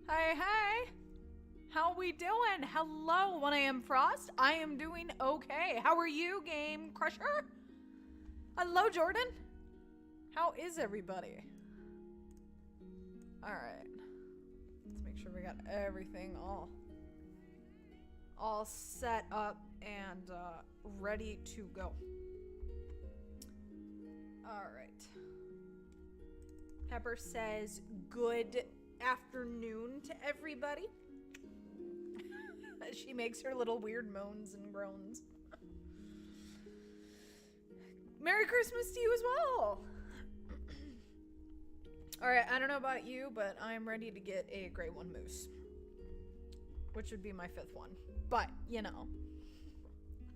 Hey, hey! How we doing? Hello, 1 a.m. Frost. I am doing okay. How are you, Game Crusher? Hello, Jordan. How is everybody? Alright. Let's make sure we got everything all set up and ready to go. Alright. Pepper says good afternoon to everybody. She makes her little weird moans and groans. Merry Christmas to you as well. Alright, I don't know about you, but I'm ready to get a Grey One Moose. Which would be my 5th one. But, you know.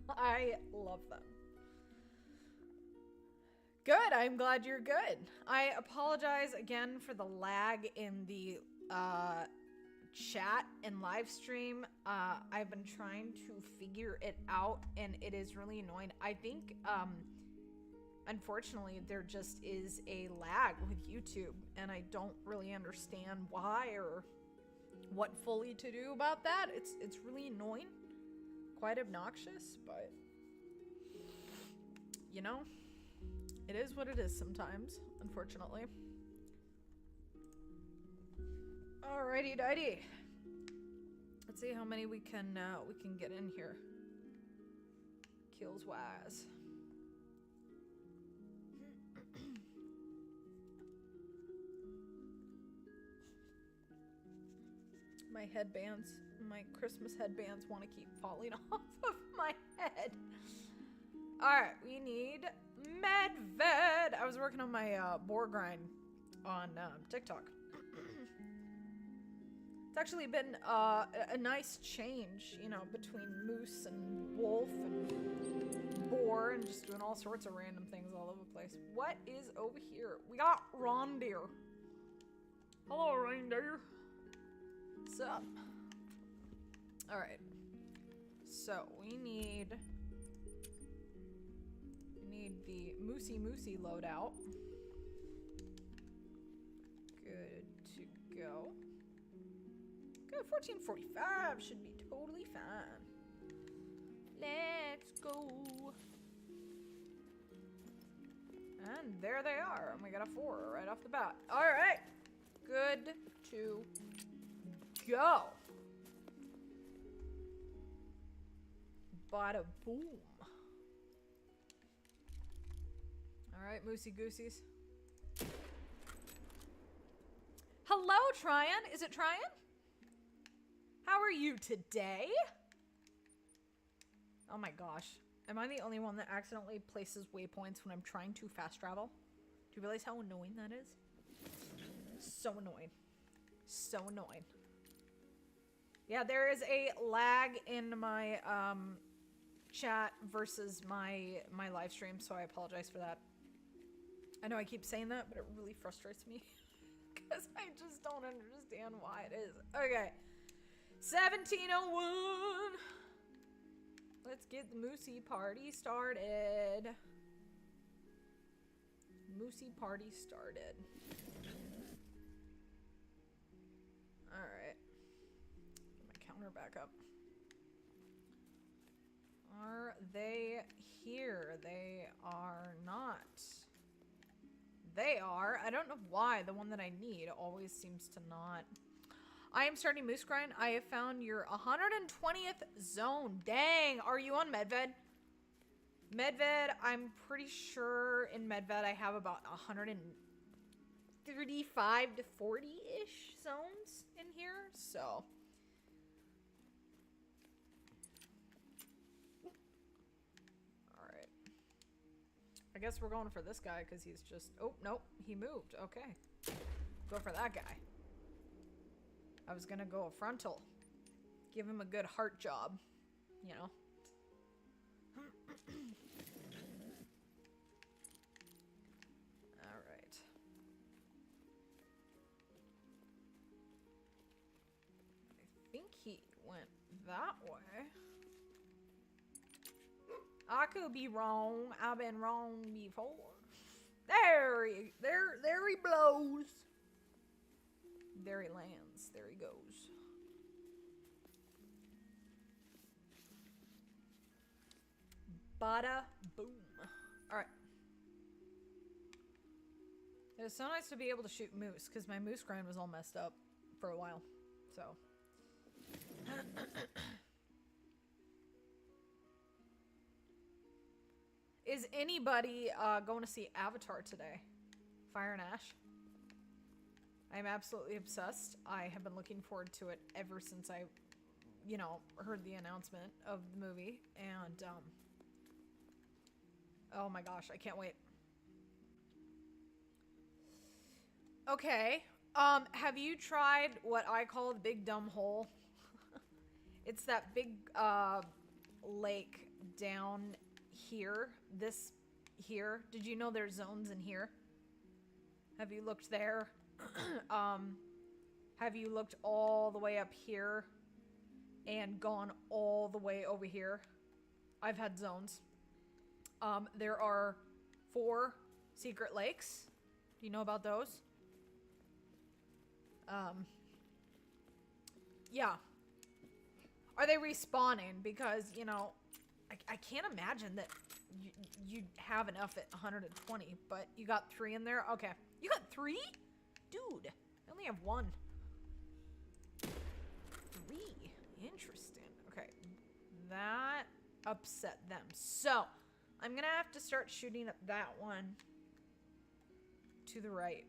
I love them. Good, I'm glad you're good. I apologize again for the lag in the chat and live stream. I've been trying to figure it out and it is really annoying. I think unfortunately there just is a lag with YouTube and I don't really understand why or what fully to do about that. It's really annoying, quite obnoxious, but you know, it is what it is sometimes, unfortunately. Alrighty dighty. Let's see how many we can get in here. Kills wise. My headbands, my Christmas headbands want to keep falling off of my head. Alright, we need Medved. I was working on my boar grind on TikTok. It's actually been a nice change, you know, between moose and wolf and boar and just doing all sorts of random things all over the place. What is over here? We got reindeer. Hello, reindeer. What's up? Alright. So, we need the Moosey loadout. Good to go. Good, 1445 should be totally fine. Let's go. And there they are. And we got a 4 right off the bat. Alright. Good to go. Bada boom. Alright, Moosey Gooseys. Hello, Tryon. Is it Tryon? How are you today? Oh my gosh. Am I the only one that accidentally places waypoints when I'm trying to fast travel? Do you realize how annoying that is? So annoying. So annoying. Yeah, there is a lag in my chat versus my live stream, so I apologize for that. I know I keep saying that, but it really frustrates me because I just don't understand why it is. Okay. 1701. Let's get the Moosey party started. Moosey party started. Alright. Get my counter back up. Are they here? They are not. They are. I don't know why the one that I need always seems to not. I am starting Moose Grind. I have found your 120th zone. Dang, are you on Medved? Medved, I'm pretty sure in Medved I have about 135 to 40-ish zones in here, so. Alright. I guess we're going for this guy because he's just... Oh, nope, he moved. Okay. Go for that guy. I was gonna go a frontal. Give him a good heart job. You know. Alright. I think he went that way. I could be wrong. I've been wrong before. There he blows. There he lands. There he goes. Bada boom. Alright. It was so nice to be able to shoot moose, because my moose grind was all messed up for a while. So. Is anybody going to see Avatar today? Fire and Ash? I'm absolutely obsessed. I have been looking forward to it ever since I, you know, heard the announcement of the movie. And, oh my gosh, I can't wait. Okay. Have you tried what I call the Big Dumb Hole? It's that big, lake down here. This here. Did you know there's zones in here? Have you looked there? Have you looked all the way up here and gone all the way over here? I've had zones. There are 4 secret lakes. Do you know about those? Yeah. Are they respawning? Because, you know, I can't imagine that you'd have enough at 120, but you got 3 in there? Okay. You got 3? Dude, I only have 1. 3. Interesting. Okay. That upset them. So, I'm gonna have to start shooting at that one to the right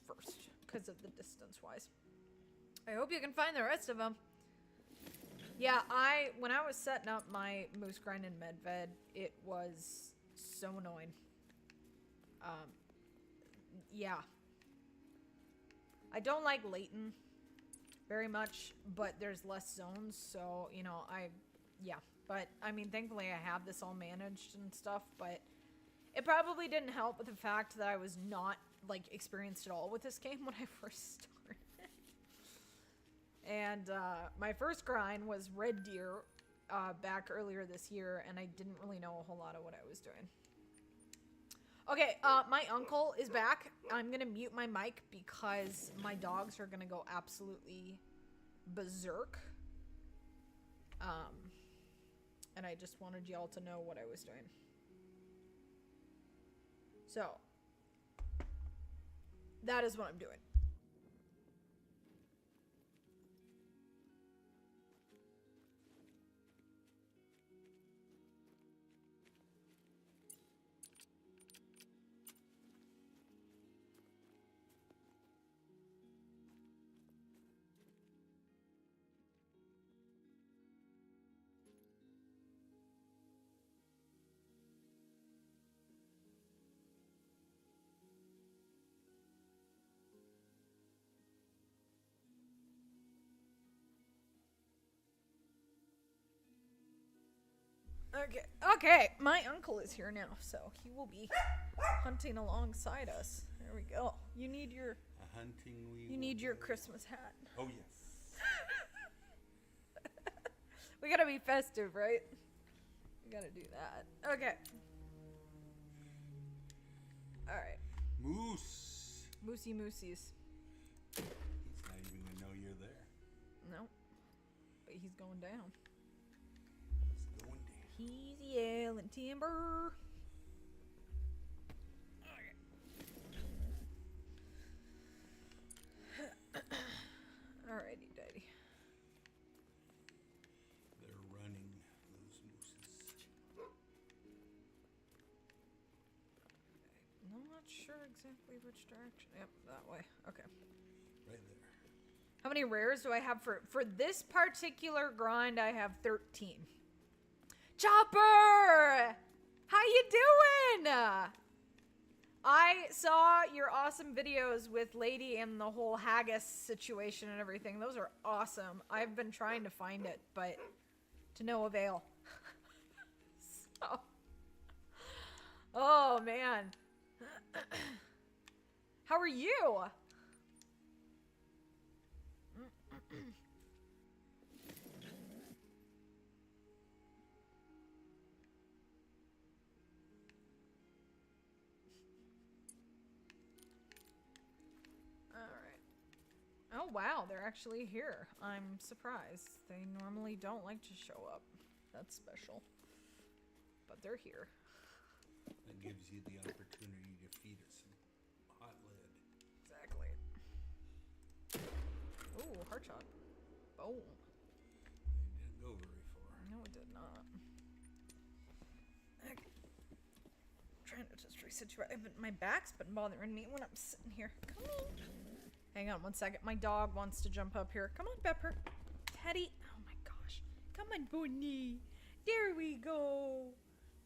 first, because of the distance-wise. I hope you can find the rest of them. Yeah, when I was setting up my moose grind in Medved, it was so annoying. Yeah. I don't like Layton very much, but there's less zones, so, you know, yeah. But, I mean, thankfully I have this all managed and stuff, but it probably didn't help with the fact that I was not, like, experienced at all with this game when I first started. And, my first grind was Red Deer, back earlier this year, and I didn't really know a whole lot of what I was doing. Okay, my uncle is back. I'm gonna mute my mic because my dogs are gonna go absolutely berserk. And I just wanted y'all to know what I was doing. So, that is what I'm doing. Okay, my uncle is here now, so he will be hunting alongside us. There we go. You need your Christmas hat. Oh yes. We gotta be festive, right? We gotta do that. Okay. Alright. Moose. Moosey moosies. He's not even gonna know you're there. No. But he's going down. He's going down. He's yelling timber. Alrighty, daddy. They're running, those mooses. I'm not sure exactly which direction. Yep, that way. Okay. Right there. How many rares do I have for this particular grind? I have 13. Chopper! How you doing? I saw your awesome videos with Lady and the whole haggis situation and everything. Those are awesome. I've been trying to find it, but to no avail. So, oh man. How are you? Alright. wow, they're actually here. I'm surprised. They normally don't like to show up. That's special. But they're here. That gives you the opportunity to feed it some hot lead. Exactly. Ooh, heart shot. Boom. They didn't go very far. No, it did not. Okay. Trying to just resituate. My back's been bothering me when I'm sitting here. Come on. Hang on one second. My dog wants to jump up here. Come on, Pepper. Teddy. Oh my gosh. Come on, Bunny. There we go.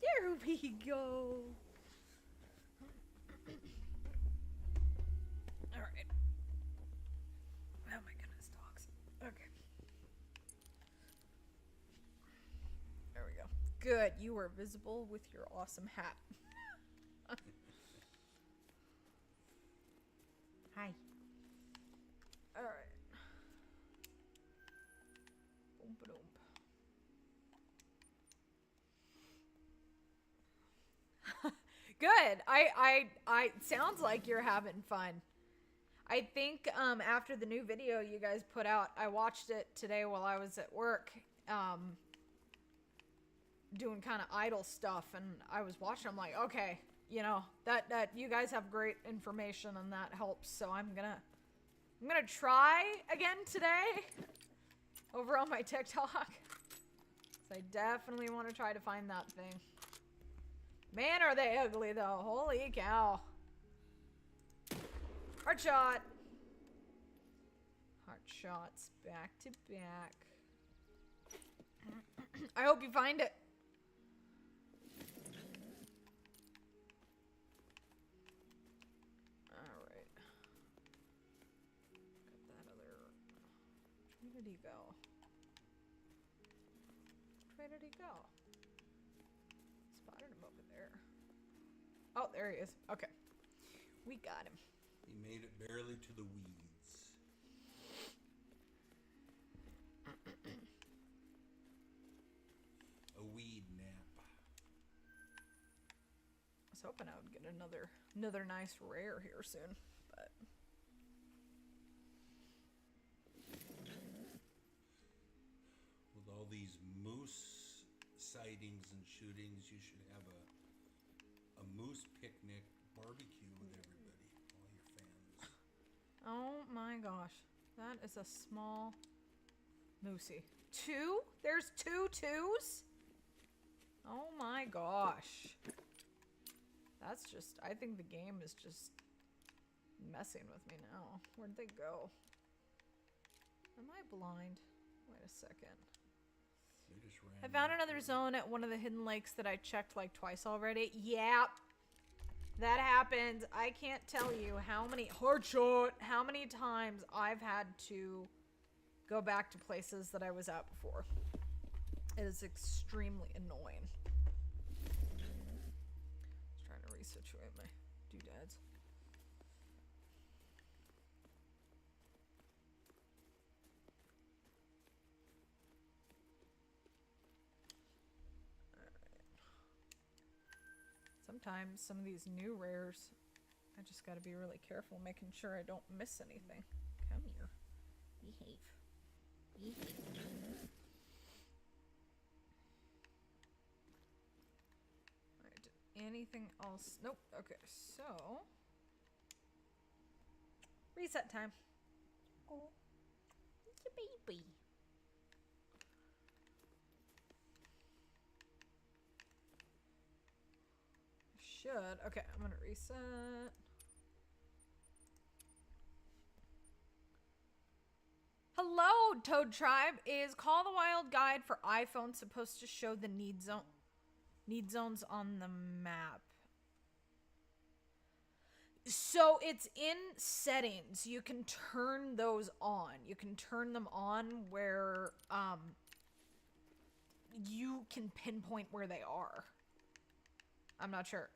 There we go. All right. Oh my goodness, dogs. Okay. There we go. Good. You are visible with your awesome hat. Hi. All right. Boom, ba-doom. Good. I sounds like you're having fun. I think after the new video you guys put out, I watched it today while I was at work, doing kind of idle stuff, and I was watching. I'm like, okay, you know, that you guys have great information and that helps. So I'm gonna try again today over on my TikTok. So I definitely want to try to find that thing. Man, are they ugly though. Holy cow. Heart shot. Heart shots back to back. I hope you find it. Alright. Got that other... Where did he go? Where did he go? Spotted him over there. Oh, there he is. Okay. We got him. He made it barely to the weeds. A weed nap. I was hoping I would get another nice rare here soon, but With all these moose sightings and shootings, you should have a moose picnic barbecue with everybody, all your fans. oh my gosh, that is a small moosey. Two? There's two twos? Oh my gosh. That's just, I think the game is just messing with me now. Where'd they go? Am I blind? Wait a second. They just ran I found right another through. zone at one of the hidden lakes that I checked like twice already. Yep. That happened. I can't tell you how many how many times I've had to go back to places that I was at before. It is extremely annoying. Just trying to resituate my doodads. Sometimes some of these new rares, I just gotta be really careful making sure I don't miss anything. Come here. Behave. Behave. Alright, did anything else? Nope. Okay, so... reset time. Oh. It's a baby. Should. Okay, I'm gonna reset. Hello, Toad Tribe. Is Call of the Wild guide for iPhone supposed to show the need zones on the map? So it's in settings. You can turn those on. You can turn them on where you can pinpoint where they are. I'm not sure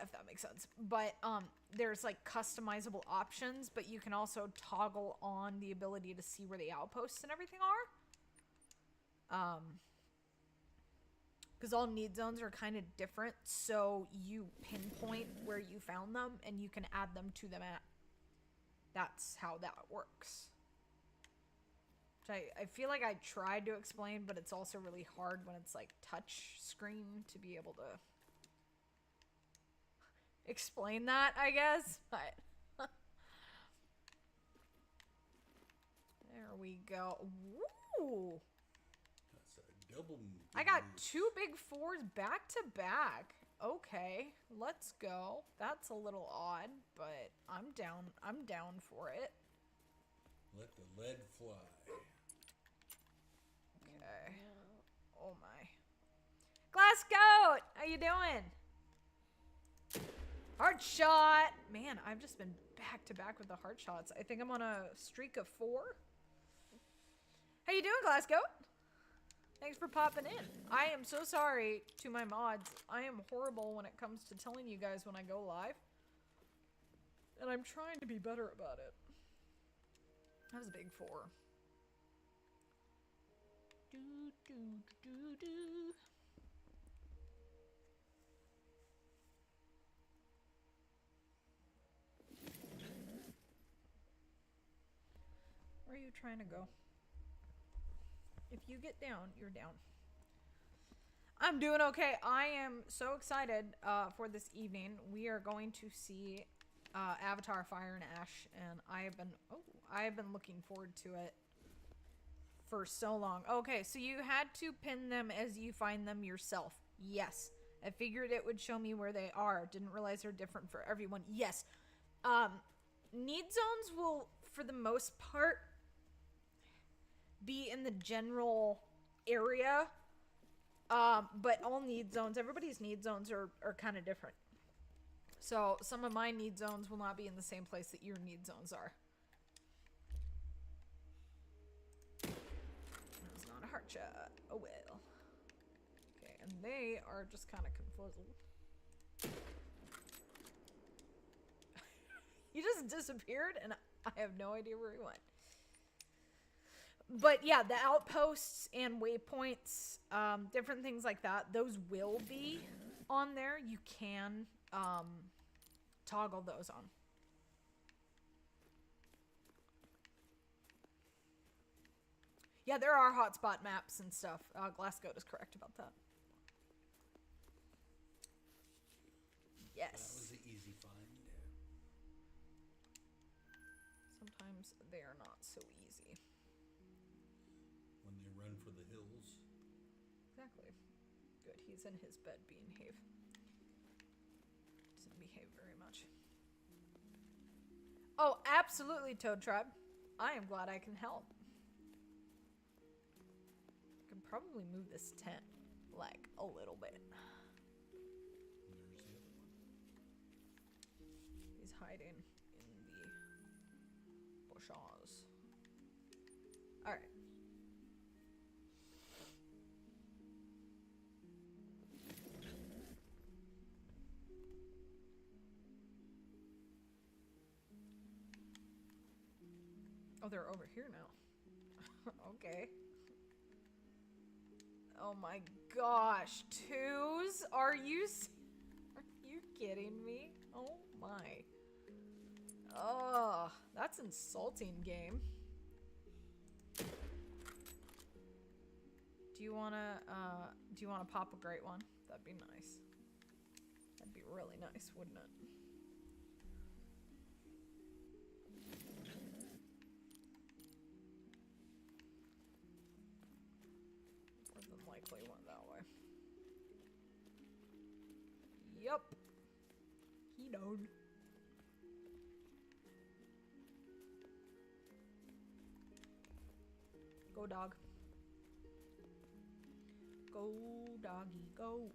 if that makes sense, but there's like customizable options, but you can also toggle on the ability to see where the outposts and everything are. Because all need zones are kind of different, so you pinpoint where you found them and you can add them to the map. That's how that works. I feel like I tried to explain, but it's also really hard when it's like touch screen to be able to explain that, I guess. But there we go. Woo! That's a double. I got moose. 2 big 4s back to back. Okay, let's go. That's a little odd, but I'm down. I'm down for it. Let the lead fly. Okay. Oh my. Glass Goat! How you doing? Heart shot! Man, I've just been back to back with the heart shots. I think I'm on a streak of 4. How you doing, Glass Goat? Thanks for popping in. I am so sorry to my mods. I am horrible when it comes to telling you guys when I go live. And I'm trying to be better about it. That was a big 4. Do, do, do, do. Where are you trying to go? If you get down, you're down. I'm doing okay. I am so excited for this evening. We are going to see Avatar: Fire and Ash, and I have been looking forward to it for so long. Okay, so you had to pin them as you find them yourself. Yes. I figured it would show me where they are. Didn't realize they're different for everyone. Yes. Need zones will, for the most part, be in the general area. But all need zones, everybody's need zones are kind of different. So some of my need zones will not be in the same place that your need zones are. That's not a heart shot. Oh well. Okay, and they are just kind of confuzzled. He just disappeared, and I have no idea where he went. But yeah, the outposts and waypoints, different things like that, those will be on there. You can toggle those on. Yeah, there are hotspot maps and stuff. Glassgoat is correct about that. Yes. That was an easy find. Sometimes they are not so easy. When they run for the hills. Exactly. Good. He's in his bed being behave. Doesn't behave very much. Oh, absolutely, Toad Tribe. I am glad I can help. I can probably move this tent, like, a little bit. There's the other one. He's hiding in the bushes. Alright. Oh, they're over here now. Okay. Oh my gosh. 2s? Are you kidding me? Oh my. Oh, that's insulting, game. Do you wanna pop a great one? That'd be nice. That'd be really nice, wouldn't it? More than likely went that way. Yup. He known. Go, dog. Go, doggy, go.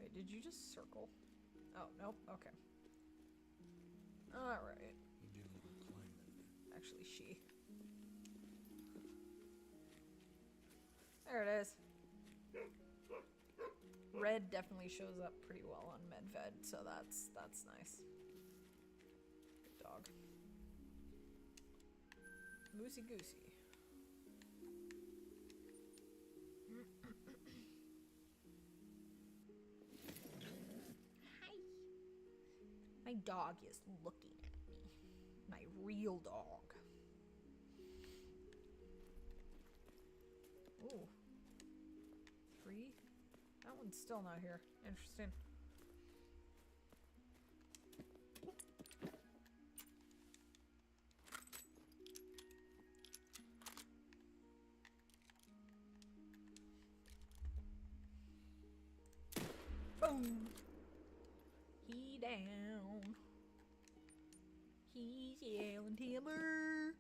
Wait, did you just circle? Oh, nope. Okay. Alright. You did a little climbing. Actually, she. There it is. Red definitely shows up pretty well on Medved, so that's nice. Good dog. Moosey goosey. My dog is looking at me. My real dog. Ooh. 3? That one's still not here. Interesting. Boom! He down. He's yelling timber.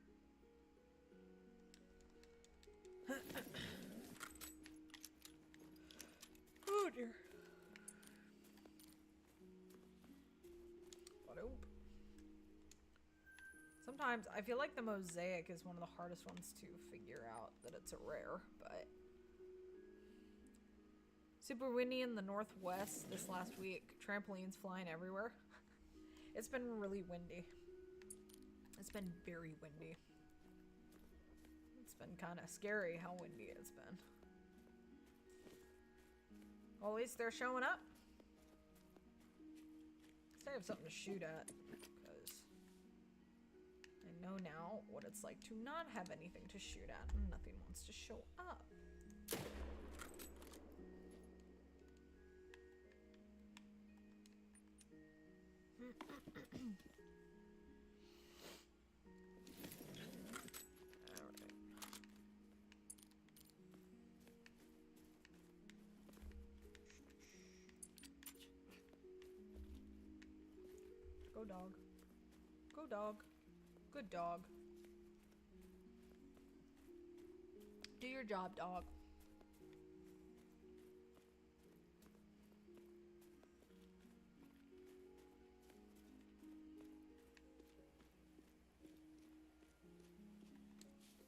Oh dear. What hope? Sometimes I feel like the mosaic is one of the hardest ones to figure out that it's a rare, but super windy in the northwest this last week. Trampolines flying everywhere. It's been really windy. It's been very windy. It's been kind of scary how windy it's been. Well, at least they're showing up. At least I have something to shoot at. Because I know now what it's like to not have anything to shoot at and nothing wants to show up. Go dog. Go dog. Good dog. Do your job, dog.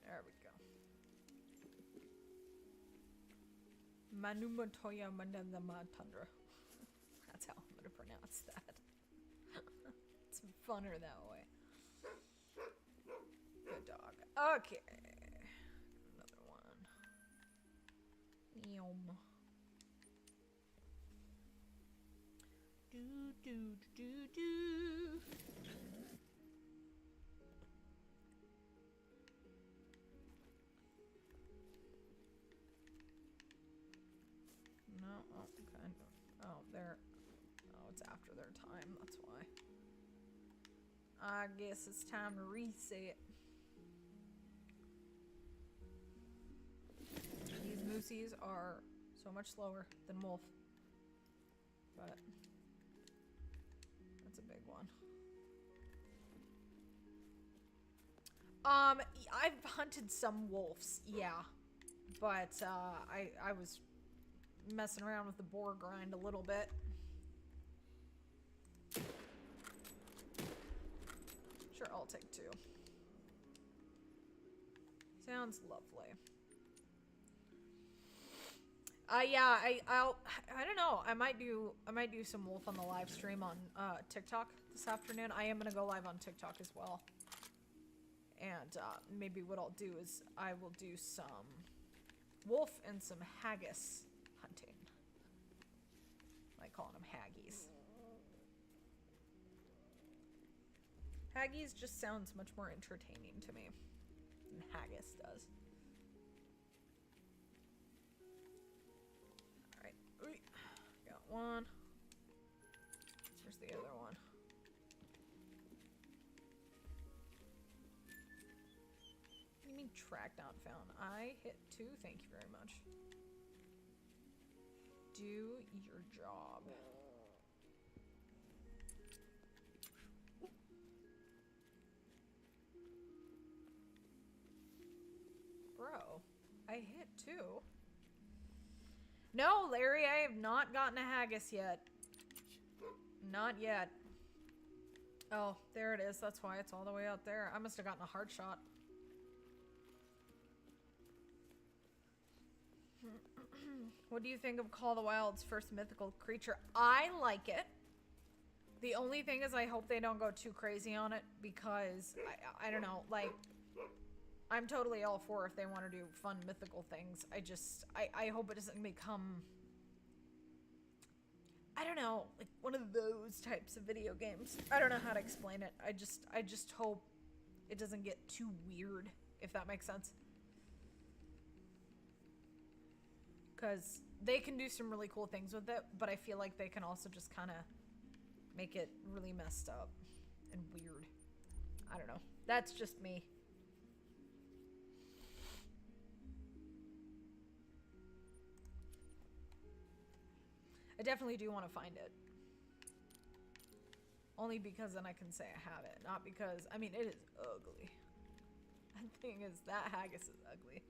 There we go. Manu Montoya Mandandama Tundra. That's how I'm gonna pronounce that. It's funner that way. Good dog. Okay. Another one. Yum. Do do do do. No, oh, kind of. Oh, they're. Oh, it's after their time. That's why. I guess it's time to reset. These moosies are so much slower than wolf. But that's a big one. I've hunted some wolves, yeah. But I was messing around with the boar grind a little bit. Sure, I'll take 2. Sounds lovely. Yeah, I don't know. I might do some wolf on the live stream on TikTok this afternoon. I am gonna go live on TikTok as well. And maybe what I'll do is I will do some wolf and some haggis hunting. I like calling them haggies. Haggis just sounds much more entertaining to me than haggis does. Alright. Got one. Where's the other one? What do you mean track not found? I hit 2, thank you very much. Do your job. Bro, I hit 2. No, Larry, I have not gotten a haggis yet. Not yet. Oh, there it is. That's why it's all the way out there. I must have gotten a hard shot. What do you think of Call of the Wild's first mythical creature? I like it. The only thing is I hope they don't go too crazy on it because, I don't know, like, I'm totally all for if they want to do fun mythical things. I hope it doesn't become... I don't know, like one of those types of video games. I don't know how to explain it. I just hope it doesn't get too weird, if that makes sense. Because they can do some really cool things with it, but I feel like they can also just kind of make it really messed up and weird. I don't know. That's just me. I definitely do want to find it. Only because then I can say I have it. Not because, I mean, it is ugly. The thing is, that haggis is ugly.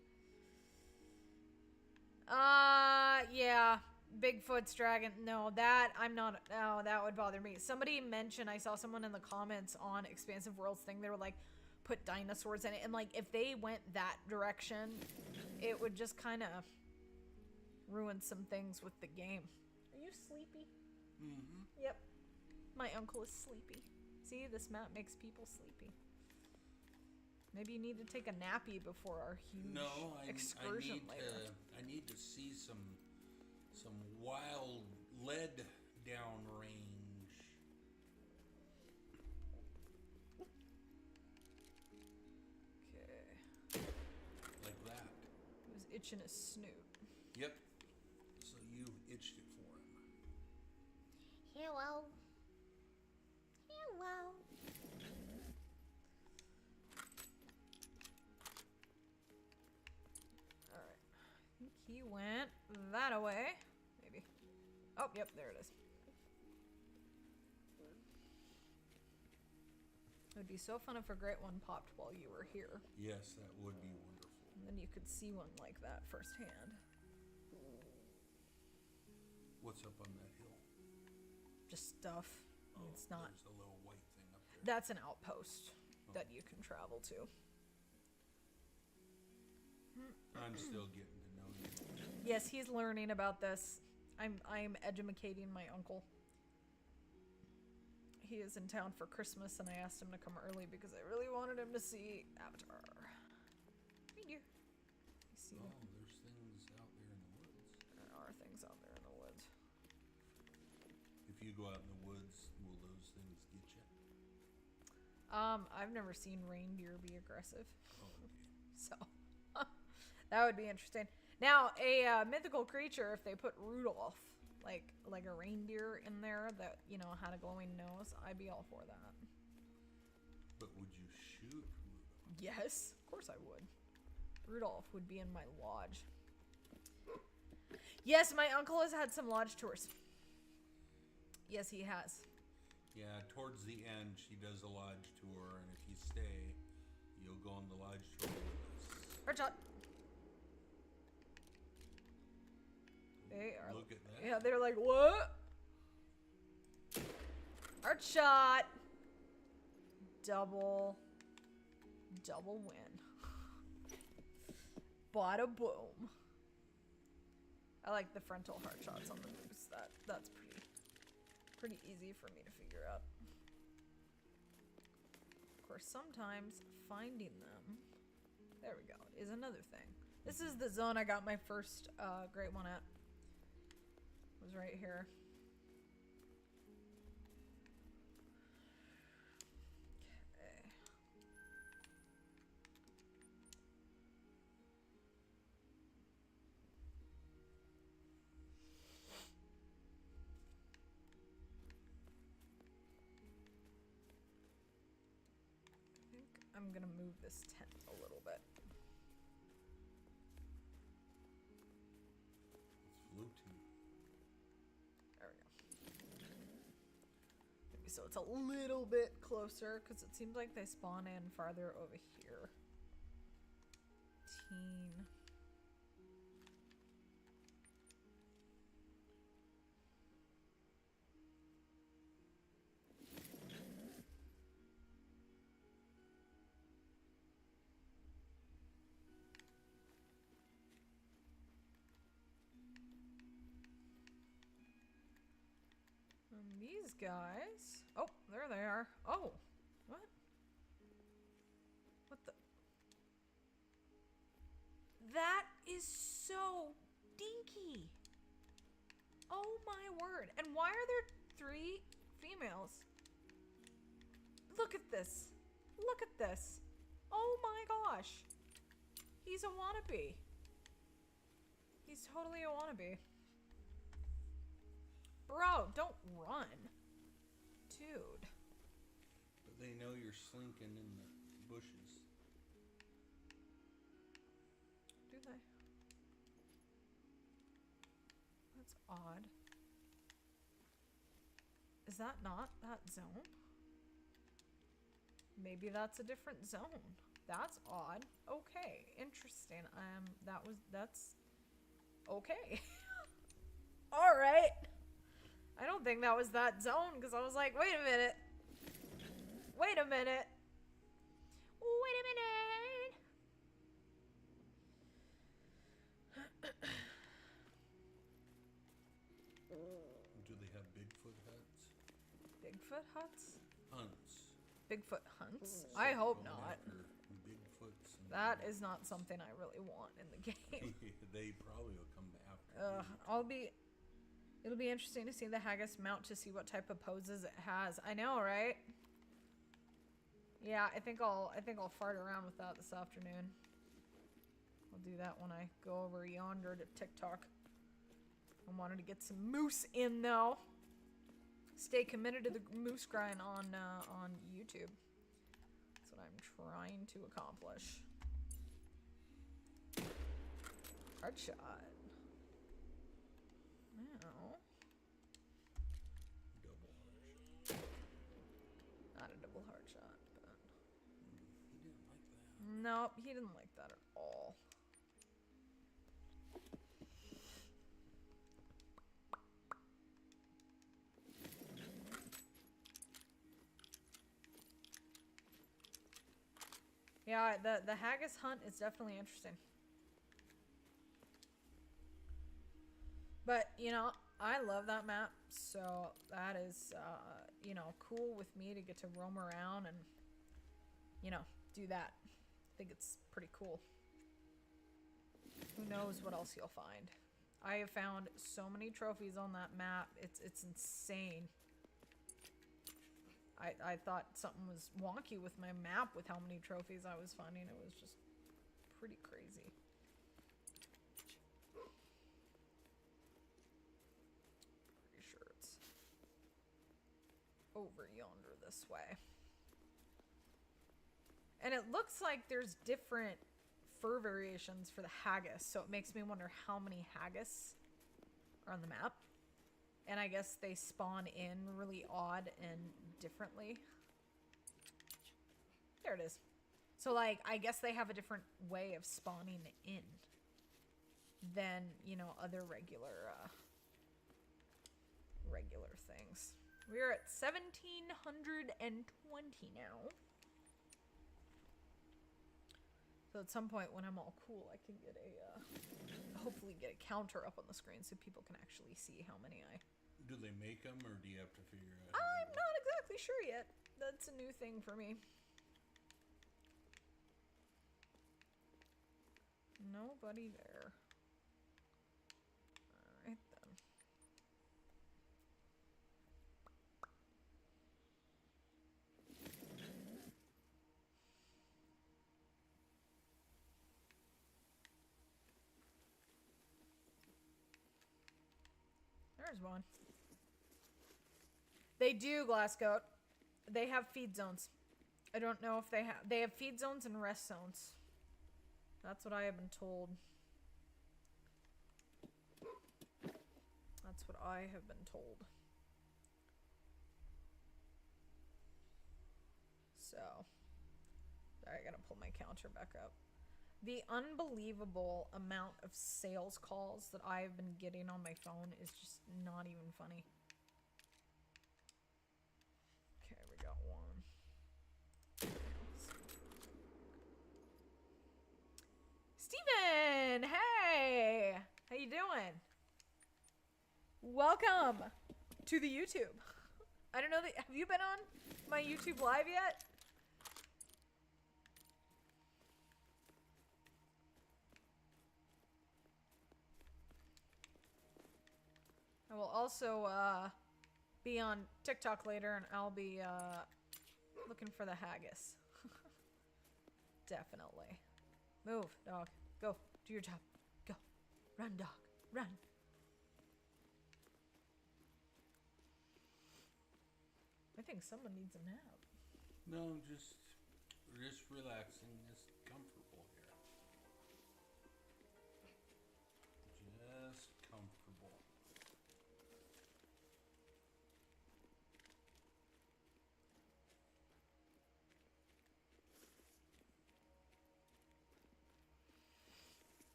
Yeah. Bigfoot's dragon. No, that, I'm not, no, that would bother me. Somebody mentioned, I saw someone in the comments on Expansive Worlds thing, they were like, put dinosaurs in it. And like, if they went that direction, it would just kind of ruin some things with the game. Are you sleepy? Mm-hmm. Yep. My uncle is sleepy. See, this map makes people sleepy. Maybe you need to take a nappy before our huge excursion later. I need to see some wild lead downrange. Okay. Like that. He was itching his snoot. Yep. So you itched it for him. Hello. Hello. Alright. I think he went that away. Maybe. Oh, yep, there it is. It would be so fun if a great one popped while you were here. Yes, that would be wonderful. And then you could see one like that firsthand. What's up on that hill? Just stuff. Oh, It's not. there's a little white thing up there. That's an outpost that you can travel to. I'm still getting to know you. Yes, he's learning about this. I'm edumacating my uncle. He is in town for Christmas, and I asked him to come early because I really wanted him to see Avatar. Reindeer. You see Oh, them? there's things out there in the woods. There are things out there in the woods. If you go out in the woods, will those things get you? I've never seen reindeer be aggressive, Oh, okay. so that would be interesting. Now, a mythical creature, if they put Rudolph, like a reindeer in there that, you know, had a glowing nose, I'd be all for that. But would you shoot Rudolph? Yes, of course I would. Rudolph would be in my lodge. Yes, my uncle has had some lodge tours. Yes, he has. Yeah, towards the end, she does a lodge tour, and if you stay, you'll go on the lodge tour with us. Headshot. They are. Look at that. Yeah, they're like, what? Art shot. Double win. Bada boom. I like the frontal heart shots on the moose. That's pretty easy for me to figure out. Of course, sometimes finding them, there we go, is another thing. This is the zone I got my first great one at. It was right here. Okay. I think I'm gonna move this tent a little bit. It's floating. There we go. Maybe so it's a little bit closer, because it seems like they spawn in farther over here. Teen. And these guys. Oh, there they are. Oh, what? What the? That is so dinky. Oh my word. And why are there 3 females? Look at this. Look at this. Oh my gosh. He's a wannabe. He's totally a wannabe. Bro, don't run. Dude. But they know you're slinking in the bushes. Do they? That's odd. Is that not that zone? Maybe that's a different zone. That's odd. Okay, interesting. That's okay. All right. I don't think that was that zone because I was like, wait a minute. Wait a minute. Wait a minute. Do they have Bigfoot huts? Bigfoot huts? Hunts. Bigfoot hunts? I hope Going not. after Bigfoots. And That is not something I really want in the game. they probably will come after you. It'll be interesting to see the haggis mount to see what type of poses it has. I know, right? Yeah, I think I'll fart around with that this afternoon. I'll do that when I go over yonder to TikTok. I wanted to get some moose in though. Stay committed to the moose grind on YouTube. That's what I'm trying to accomplish. Hard shot. Now. Double harsh. Not a double hard shot, but. He didn't like that. Nope, he didn't like that at all. Yeah, the haggis hunt is definitely interesting. But, you know, I love that map, so that is, you know, cool with me to get to roam around and, you know, do that. I think it's pretty cool. Who knows what else you'll find. I have found so many trophies on that map. It's insane. I thought something was wonky with my map with how many trophies I was finding. It was just pretty crazy. Pretty sure it's over yonder this way. And it looks like there's different fur variations for the haggis, so it makes me wonder how many haggis are on the map. And I guess they spawn in really odd and differently. There it is. So, like, I guess they have a different way of spawning in than, you know, other regular things. We're at 1,720 now. So at some point when I'm all cool, I can get a, hopefully get a counter up on the screen so people can actually see how many I... Do they make them, or do you have to figure out? I'm not exactly sure yet. That's a new thing for me. Nobody there. Alright then. There's one. They do, Glasscoat. They have feed zones. I don't know if they have feed zones and rest zones. That's what I have been told. That's what I have been told. So, sorry, I gotta pull my counter back up. The unbelievable amount of sales calls that I have been getting on my phone is just not even funny. Okay, we got one. Steven! Hey! How you doing? Welcome to the YouTube. I don't know that, have you been on my YouTube live yet? I will also be on TikTok later, and I'll be looking for the haggis. Definitely. Move, dog. Go. Do your job. Go. Run, dog. Run. I think someone needs a nap. No, just relaxing, just comfortable here. Just comfortable.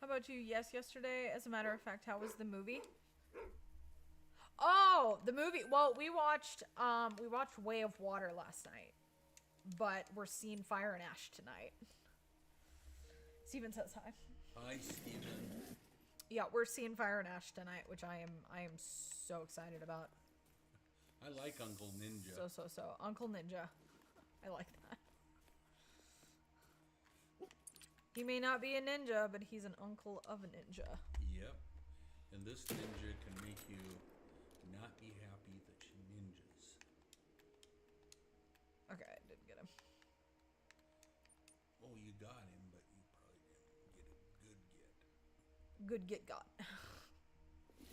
How about you? Yes, yesterday. As a matter of fact, how was the movie? Oh, the movie. Well, we watched Way of Water last night, but we're seeing Fire and Ash tonight. Steven says hi. Hi, Steven. Yeah, we're seeing Fire and Ash tonight, which I am so excited about. I like Uncle Ninja. So Uncle Ninja. I like that. He may not be a ninja, but he's an uncle of a ninja. Yep. And this ninja can make you not be happy that you ninjas. Okay, I didn't get him. Oh, you got him, but you probably didn't get a good get. Good get got.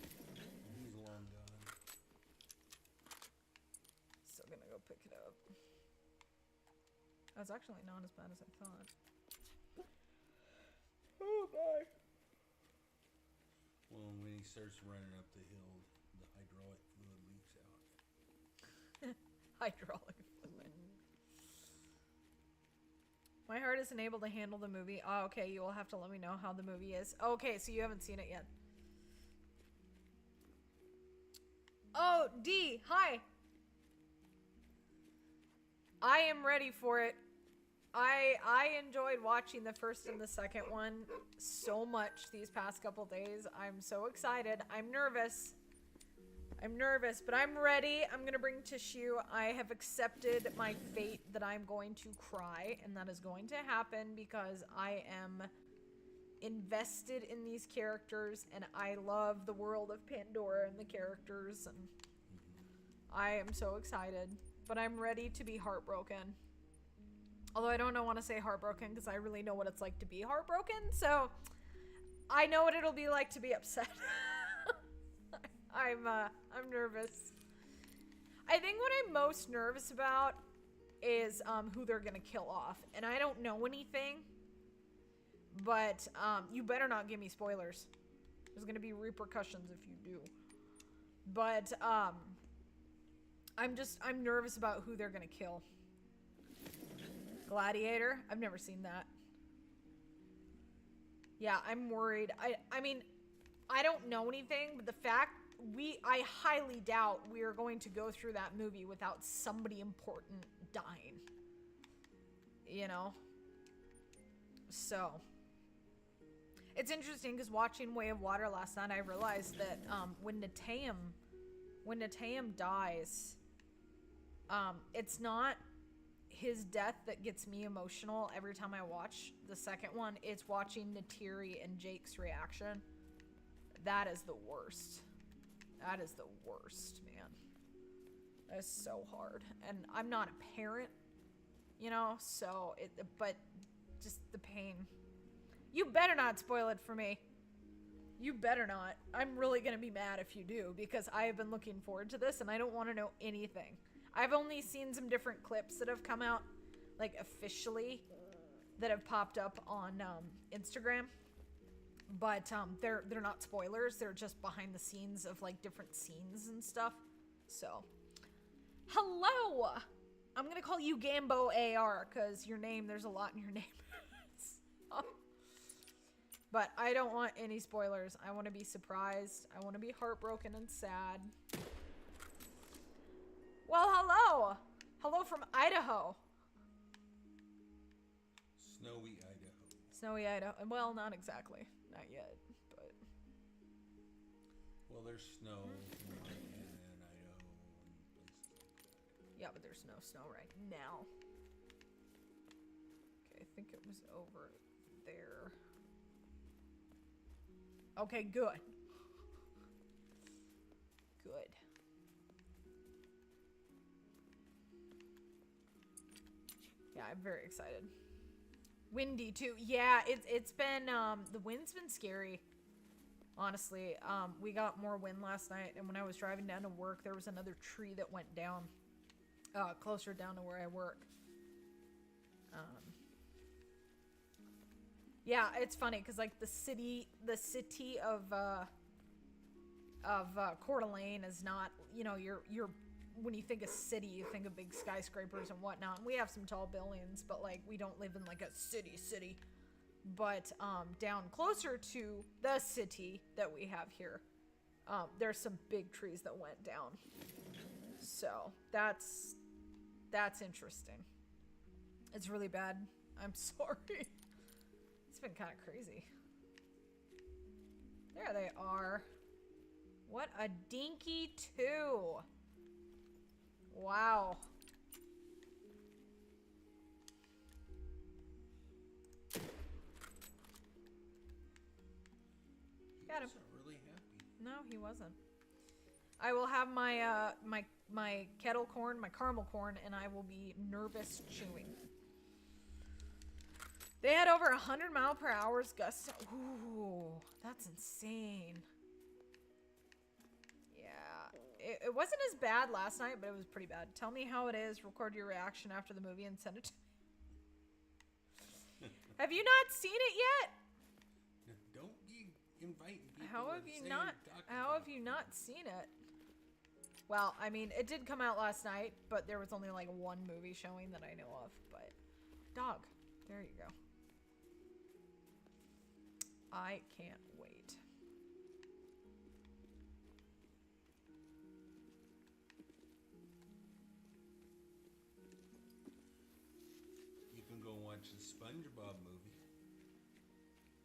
He's long gone. Still gonna go pick it up. That's actually not as bad as I thought. Oh my. Well, when he starts running up the hill, the hydraulic fluid leaks out. Hydraulic fluid. My heart isn't able to handle the movie. Oh, okay, you will have to let me know how the movie is. Okay, so you haven't seen it yet. Oh, D, hi. I am ready for it. I enjoyed watching the first and the second one so much these past couple days. I'm so excited. I'm nervous, but I'm ready. I'm gonna bring tissue. I have accepted my fate that I'm going to cry, and that is going to happen because I am invested in these characters, and I love the world of Pandora and the characters, and I am so excited. But I'm ready to be heartbroken. Although I don't want to say heartbroken because I really know what it's like to be heartbroken. So I know what it'll be like to be upset. I'm nervous. I think what I'm most nervous about is who they're gonna kill off, and I don't know anything. But you better not give me spoilers. There's gonna be repercussions if you do. But I'm nervous about who they're gonna kill. Gladiator? I've never seen that. Yeah, I'm worried. I mean, I don't know anything, but the fact I highly doubt we are going to go through that movie without somebody important dying. You know? So it's interesting because watching Way of Water last night, I realized that when Neteyam dies, it's not his death that gets me emotional every time I watch the second one. It's watching Neytiri and Jake's reaction. That is the worst. That is the worst, man. That is so hard. And I'm not a parent, you know, so but just the pain. You better not spoil it for me. You better not. I'm really gonna be mad if you do, because I have been looking forward to this and I don't want to know anything. I've only seen some different clips that have come out, like officially, that have popped up on Instagram. But they're not spoilers. They're just behind the scenes of like different scenes and stuff. So, hello. I'm gonna call you Gambo AR because your name. There's a lot in your name. So, but I don't want any spoilers. I want to be surprised. I want to be heartbroken and sad. Well, hello. Hello from Idaho. Snowy Idaho. Snowy Idaho. Well, not exactly. Not yet, but... Well, there's snow in Idaho and places like that. Yeah, but there's no snow right now. Okay, I think it was over there. Okay, good. Good. Yeah, I'm very excited. Windy too. Yeah, it's been the wind's been scary. Honestly, we got more wind last night, and when I was driving down to work, there was another tree that went down, closer down to where I work. Yeah, it's funny because like the city of Coeur d'Alene is not, you know, you're when you think of city, you think of big skyscrapers and whatnot. And we have some tall buildings, but like we don't live in like a city. But down closer to the city that we have here, there's some big trees that went down. So that's interesting. It's really bad. I'm sorry. It's been kind of crazy. There they are. What a dinky two. Wow. Got him. He wasn't really happy. No, he wasn't. I will have my my kettle corn, my caramel corn, and I will be nervous chewing. They had over 100-mile-per-hour gusts. Ooh, that's insane. Yeah, it wasn't as bad last night, but it was pretty bad. Tell me how it is. Record your reaction after the movie and send it to me. Have you not seen it yet? Don't be inviting people. How have you not seen it? Well, I mean, it did come out last night, but there was only like one movie showing that I know of. But dog, there you go. I can't wait. You can go watch the SpongeBob movie.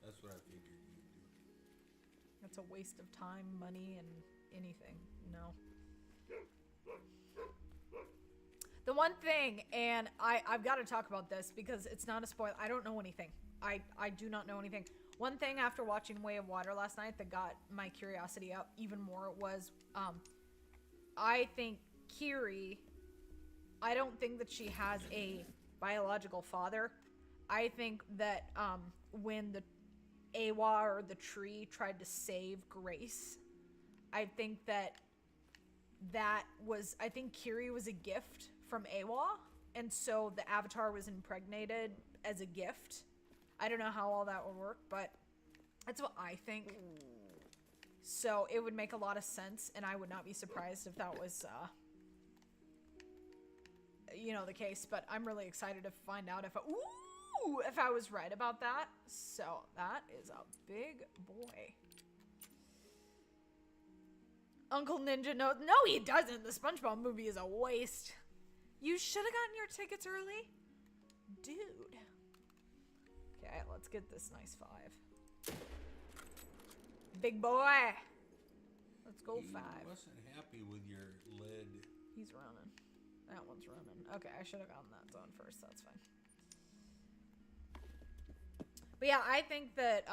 That's what I figured you'd do. That's a waste of time, money, and anything. No. The one thing, and I've got to talk about this because it's not a spoil. I don't know anything. I do not know anything. One thing after watching Way of Water last night that got my curiosity up even more was, I think Kiri, I don't think that she has a biological father. I think that when the Eywa or the tree tried to save Grace, I think I think Kiri was a gift from Eywa, and so the Avatar was impregnated as a gift. I don't know how all that would work, but that's what I think. So it would make a lot of sense, and I would not be surprised if that was, the case. But I'm really excited to find out if I was right about that. So that is a big boy. Uncle Ninja knows. No, he doesn't. The SpongeBob movie is a waste. You should have gotten your tickets early. Dude. Okay, let's get this nice 5. Big boy. Let's go 5. He wasn't happy with your lead. He's running. That one's running. Okay, I should have gotten that zone first. That's fine. But yeah, I think that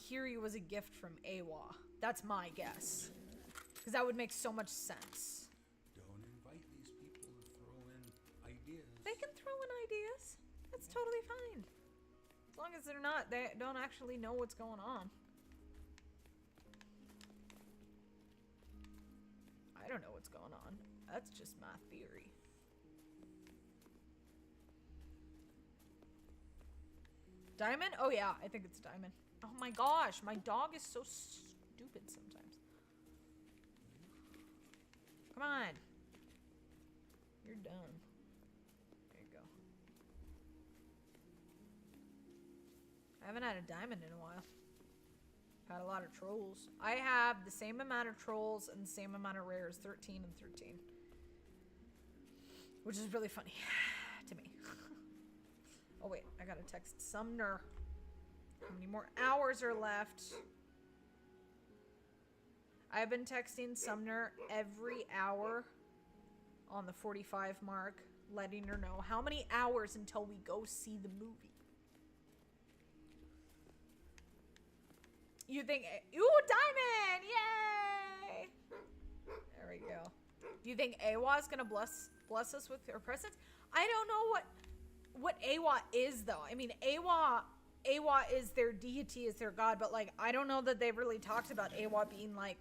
Kiri was a gift from Eywa. That's my guess. Because that would make so much sense. Don't invite these people to throw in ideas. They can throw in ideas. That's totally fine. As long as they don't actually know what's going on. I don't know what's going on. That's just my theory. Diamond? Oh yeah, I think it's Diamond. Oh my gosh, my dog is so stupid sometimes. Come on. You're done. There you go. I haven't had a diamond in a while. I've had a lot of trolls. I have the same amount of trolls and the same amount of rares, 13 and 13. Which is really funny to me. Oh wait, I gotta text Sumner. How many more hours are left? I've been texting Sumner every hour on the 45 mark, letting her know how many hours until we go see the movie. You think, ooh, diamond! Yay! There we go. You think Awa's gonna bless us with her presence? I don't know what Awa is though. I mean, Awa is their deity, is their god, but like I don't know that they've really talked about Awa being like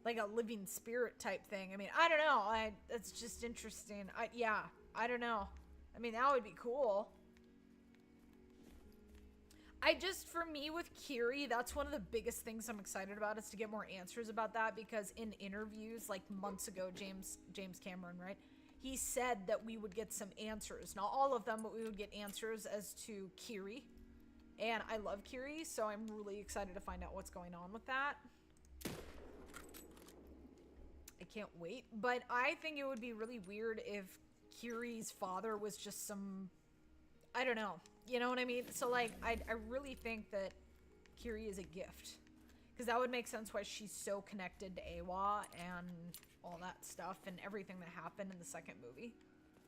a living spirit type thing. I mean, I don't know. That's just interesting. I don't know. I mean, that would be cool. For me with Kiri, that's one of the biggest things I'm excited about is to get more answers about that, because in interviews like months ago, James Cameron, right? He said that we would get some answers. Not all of them, but we would get answers as to Kiri. And I love Kiri, so I'm really excited to find out what's going on with that. I can't wait. But I think it would be really weird if Kiri's father was just some... I don't know. You know what I mean? So, like, I really think that Kiri is a gift. Because that would make sense why she's so connected to Awa and all that stuff and everything that happened in the second movie.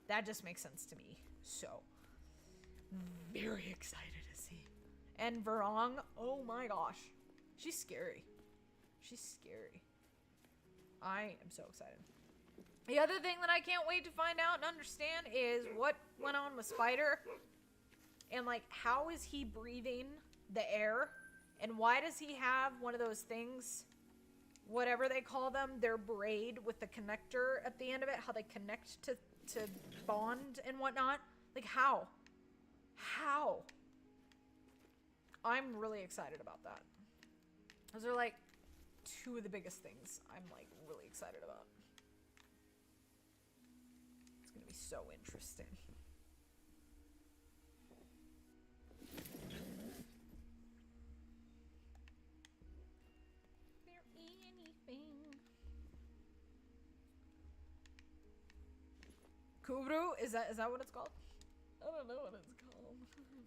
That just makes sense to me. So, very excited to see. And Varong, oh my gosh. She's scary. She's scary. I am so excited. The other thing that I can't wait to find out and understand is what went on with Spider. And, like, how is he breathing the air? And why does he have one of those things, whatever they call them, their braid with the connector at the end of it, how they connect to bond and whatnot? Like, how? How? I'm really excited about that. Those are, like, two of the biggest things I'm, like, really excited about. It's gonna be so interesting. Kubru? Is that what it's called? I don't know what it's called. I'm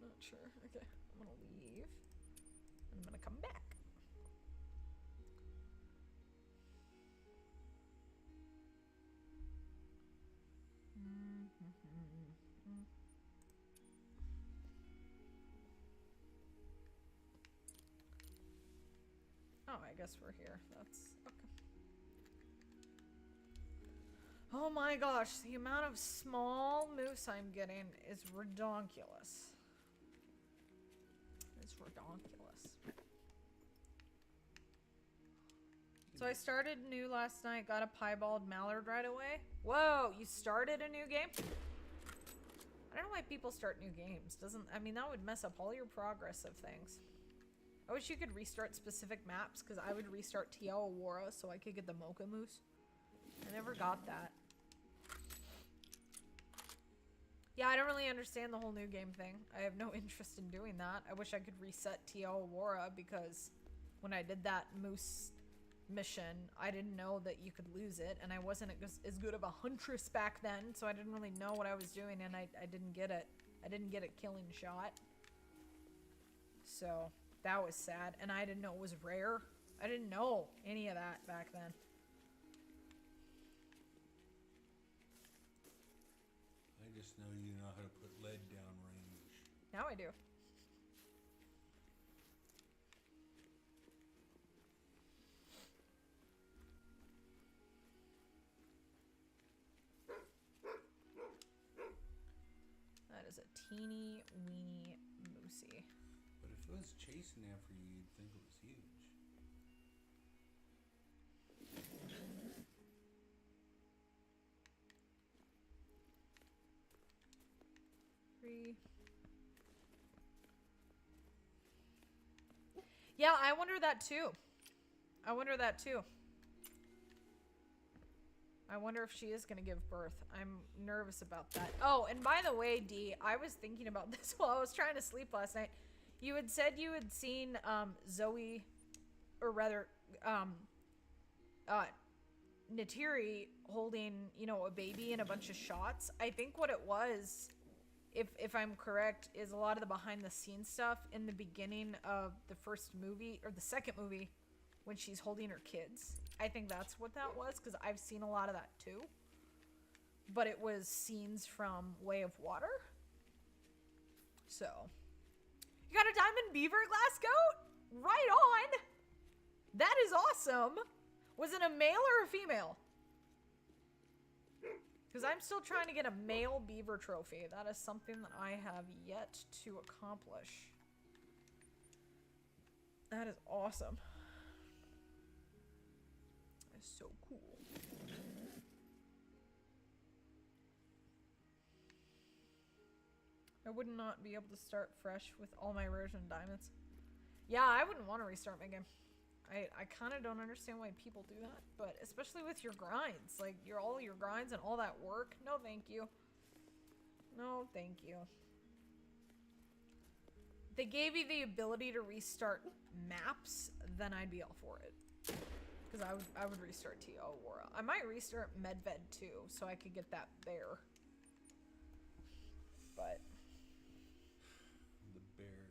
not sure. Okay, I'm gonna leave. And I'm gonna come back. Oh, I guess we're here. That's okay. Oh my gosh, the amount of small moose I'm getting is redonkulous. It's redonkulous. So I started new last night, got a piebald mallard right away. Whoa, you started a new game? I don't know why people start new games. I mean, that would mess up all your progress of things. I wish you could restart specific maps, because I would restart Te Awara so I could get the Mocha Moose. I never got that. Yeah, I don't really understand the whole new game thing. I have no interest in doing that. I wish I could reset Te Awara, because when I did that moose mission, I didn't know that you could lose it, and I wasn't as good of a huntress back then, so I didn't really know what I was doing, and I didn't get it. I didn't get a killing shot. So, that was sad, and I didn't know it was rare. I didn't know any of that back then. I just know you know how to put lead down range. Now I do. That is a teeny weeny moosey. But if it was chasing after you, you'd think it was huge. Yeah, I wonder that too. I wonder that too. I wonder if she is going to give birth. I'm nervous about that. Oh, and by the way, Dee, I was thinking about this while I was trying to sleep last night. You had said you had seen Zoe, or rather, Neytiri holding, you know, a baby in a bunch of shots. I think what it was, if I'm correct, is a lot of the behind the scenes stuff in the beginning of the first movie, or the second movie, when she's holding her kids. I think that's what that was, because I've seen a lot of that too. But it was scenes from Way of Water. So, you got a diamond beaver glass goat? Right on! That is awesome! Was it a male or a female? Because I'm still trying to get a male beaver trophy. That is something that I have yet to accomplish. That is awesome. That is so cool. I would not be able to start fresh with all my rares and diamonds. Yeah, I wouldn't want to restart my game. I kind of don't understand why people do that, but especially with your grinds, like all your grinds and all that work. No, thank you. No, thank you. If they gave you the ability to restart maps, then I'd be all for it. Because I would restart TO Aurora. I might restart Medved too, so I could get that bear. But The bear.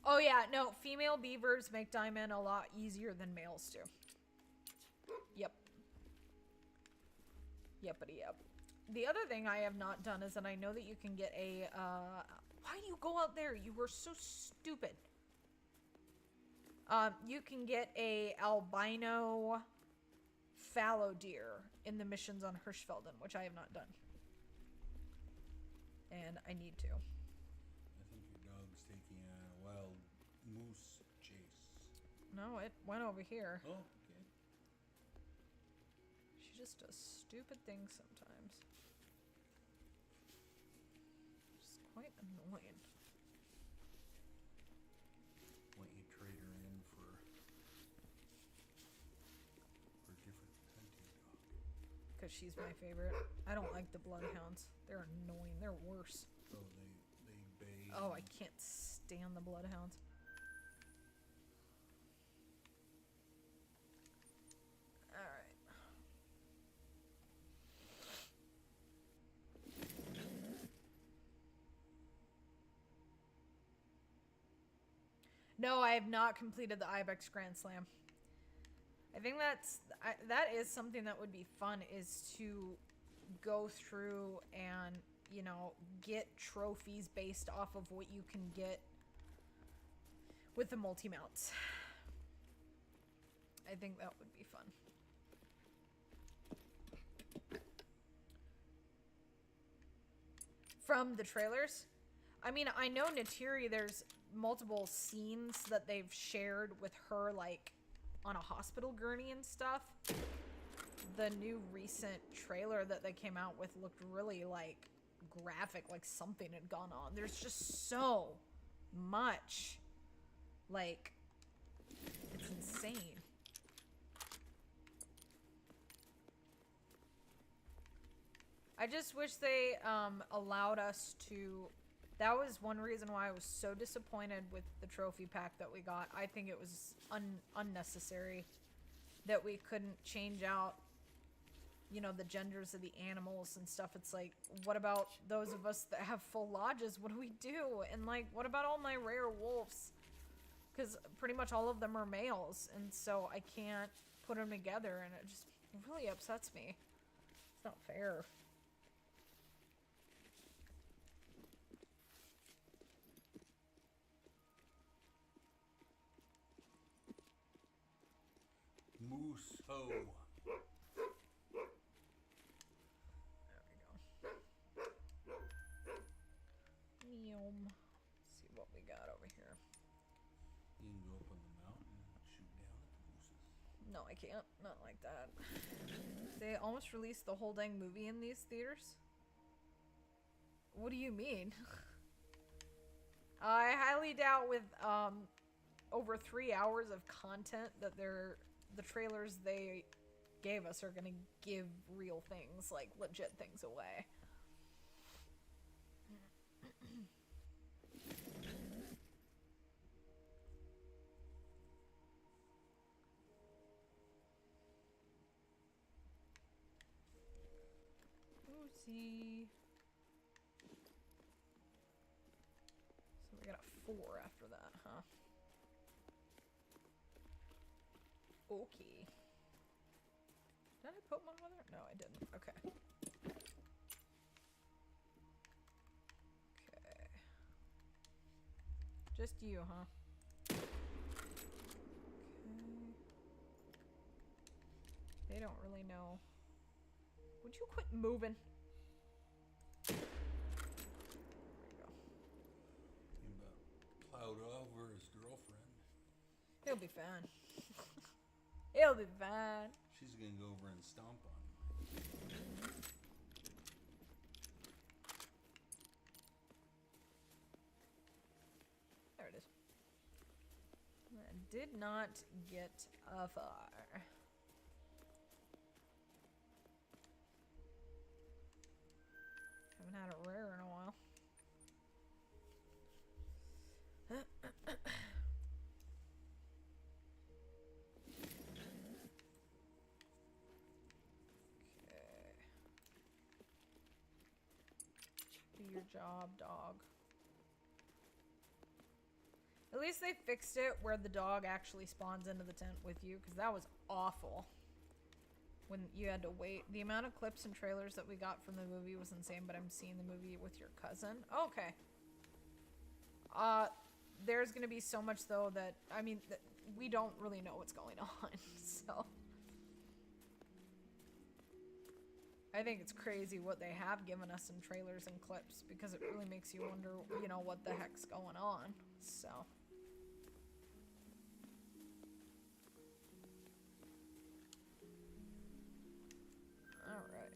oh yeah, no, female beavers make diamond a lot easier than males do. Yep. Yepity yep. The other thing I have not done is that I know that you can get a, why do you go out there? You were so stupid. You can get a albino fallow deer in the missions on Hirschfelden, which I have not done. And I need to. I think your dog's taking a wild moose chase. No, it went over here. Oh, okay. She just does stupid things sometimes. Just quite annoying. Why don't you trade her in for a different hunting dog? Because she's my favorite. I don't like the bloodhounds. They're annoying. They're worse. Oh, they bay. Oh, I can't stand the bloodhounds. Alright. No, I have not completed the Ibex Grand Slam. I think that is something that would be fun, is to go through and, you know, get trophies based off of what you can get with the multi-mounts. I think that would be fun. From the trailers? I mean, I know Natiri, there's multiple scenes that they've shared with her, like, on a hospital gurney and stuff. The new recent trailer that they came out with looked really, like, graphic, like something had gone on. There's just so much. Like, it's insane. I just wish they allowed us to... That was one reason why I was so disappointed with the trophy pack that we got. I think it was unnecessary that we couldn't change out, you know, the genders of the animals and stuff. It's like, what about those of us that have full lodges? What do we do? And, like, what about all my rare wolves? Because pretty much all of them are males, and so I can't put them together, and it just really upsets me. It's not fair. Moose ho. There we go. Let's see what we got over here. You can go up on the mountain and shoot down at the mooses. No, I can't. Not like that. They almost released the whole dang movie in these theaters. What do you mean? I highly doubt with over 3 hours of content that the trailers they gave us are gonna give real things, like legit things away. Oopsie. So we got a 4 after that, huh? Okay. Did I put one on there? No, I didn't. Okay. Just you, huh? Okay. They don't really know. Would you quit moving? There you go. He about plowed over his girlfriend. He'll be fine. He'll be fine. She's gonna go over and stomp on him. There it is. That did not get far. Haven't had a rare in a while. Okay. Do your job, dog. At least they fixed it where the dog actually spawns into the tent with you, because that was awful. When you had to wait. The amount of clips and trailers that we got from the movie was insane, but I'm seeing the movie with your cousin. Okay. There's gonna be so much, though, that, I mean, we don't really know what's going on, so. I think it's crazy what they have given us in trailers and clips, because it really makes you wonder, you know, what the heck's going on, so. Alright.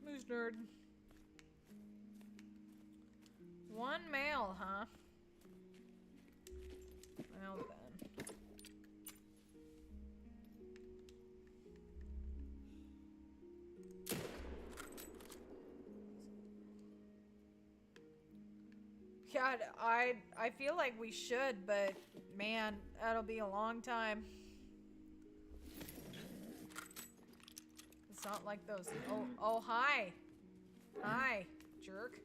Moose nerd. One male, huh? Well then. God, I feel like we should, but man, that'll be a long time. It's not like those. Oh, hi. Hi, jerk.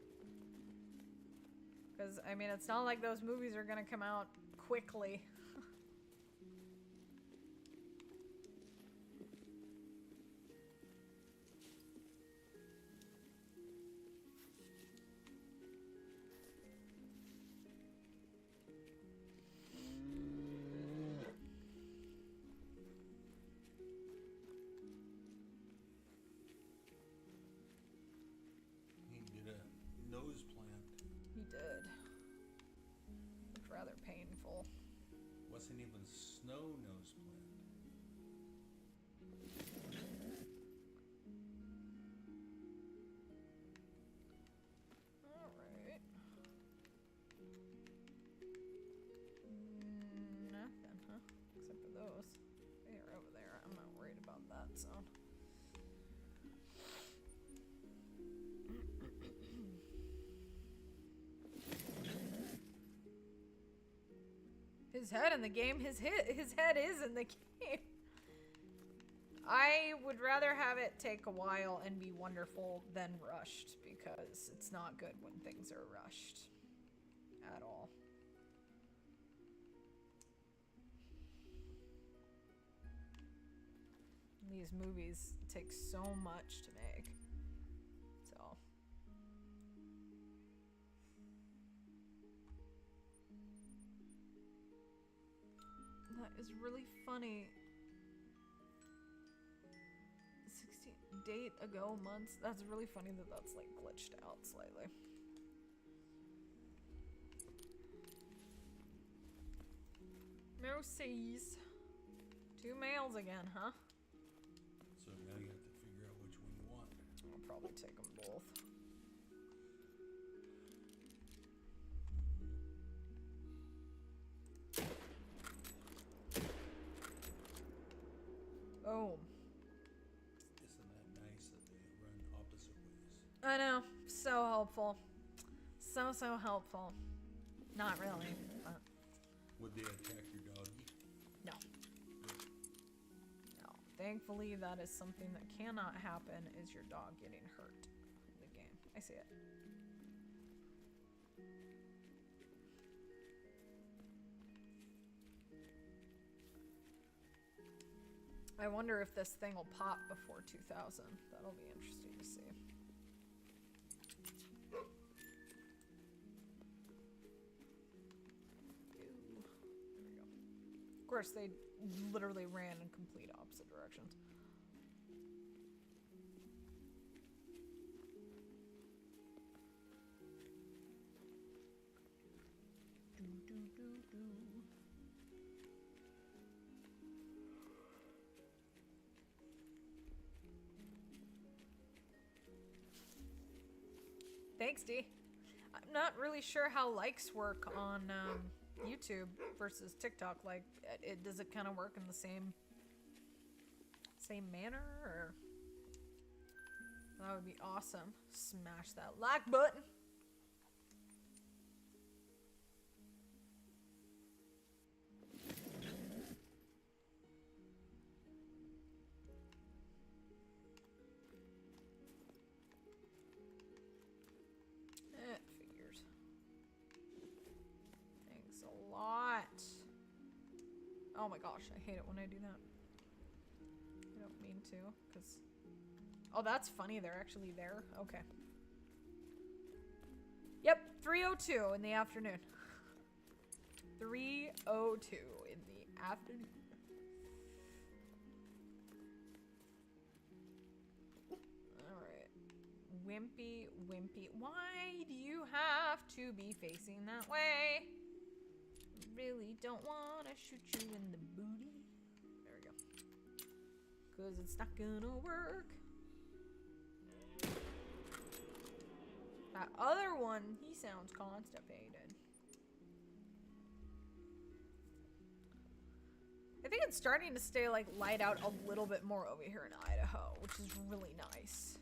Because, I mean, it's not like those movies are gonna come out quickly. He did a nose plant. He did. Looked rather painful. Wasn't even snow nose plant. Alright. Nothing, huh? Except for those. They're over there. I'm not worried about that, so. His head in the game, his head is in the game. I would rather have it take a while and be wonderful than rushed, because it's not good when things are rushed at all. These movies take so much to make. So. That is really funny. 16 date ago months. That's really funny that that's like glitched out slightly. Moosies. 2 males again, huh? So now you have to figure out which one you want. I'll probably take them both. Boom. Isn't that nice that they run opposite ways? I know. So helpful. So helpful. Not really, but Would they attack your doggy? no. No. Thankfully, that is something that cannot happen, is your dog getting hurt in the game. I see it. I wonder if this thing will pop before 2000. That'll be interesting to see. There we go. Of course, they literally ran in complete opposite directions. Thanks, D. I'm not really sure how likes work on YouTube versus TikTok. Like, does it kind of work in the same manner, or that would be awesome. Smash that like button. Figures. Thanks a lot. Oh my gosh, I hate it when I do that. I don't mean to, because... Oh, that's funny. They're actually there. Okay. Yep, 3:02 in the afternoon. 3:02 in the afternoon. Alright. Wimpy, Wimpy. Why do you have to be facing that way? Really don't want to shoot you in the booty. There we go. Because it's not gonna work. That other one, he sounds constipated. I think it's starting to stay like light out a little bit more over here in Idaho, which is really nice.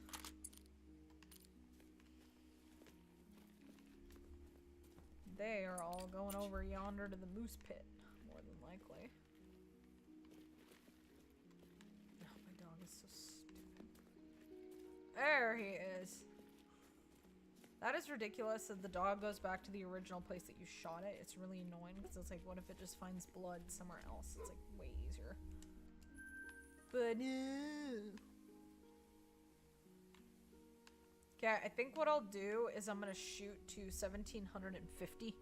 They are all going over yonder to the moose pit, more than likely. Oh, my dog is so stupid. There he is. That is ridiculous that the dog goes back to the original place that you shot it. It's really annoying because it's like, what if it just finds blood somewhere else? It's like way easier. But no. Okay, I think what I'll do is I'm gonna shoot to 1750.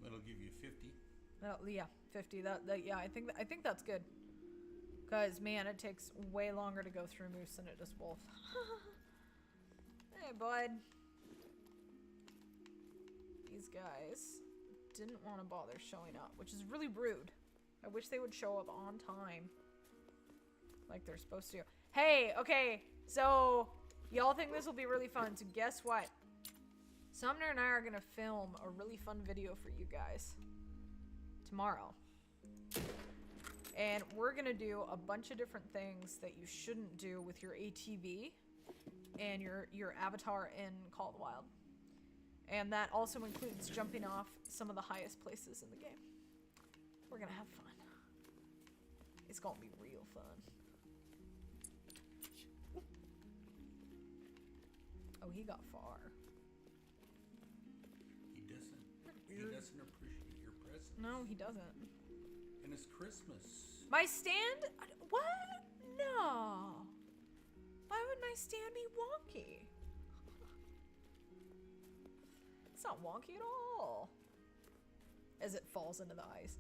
That'll give you 50. Oh, yeah, 50. Yeah, I think that's good. Cause man, it takes way longer to go through moose than it does wolf. Hey, bud. These guys didn't want to bother showing up, which is really rude. I wish they would show up on time. Like they're supposed to. Hey, okay, so y'all think this will be really fun, so guess what? Sumner and I are gonna film a really fun video for you guys tomorrow. And we're gonna do a bunch of different things that you shouldn't do with your ATV and your avatar in Call of the Wild. And that also includes jumping off some of the highest places in the game. We're gonna have fun. It's gonna be real fun. Oh, he got far. He doesn't appreciate your presence. No, he doesn't. And it's Christmas. My stand? What? No. Why would my stand be wonky? It's not wonky at all. As it falls into the ice.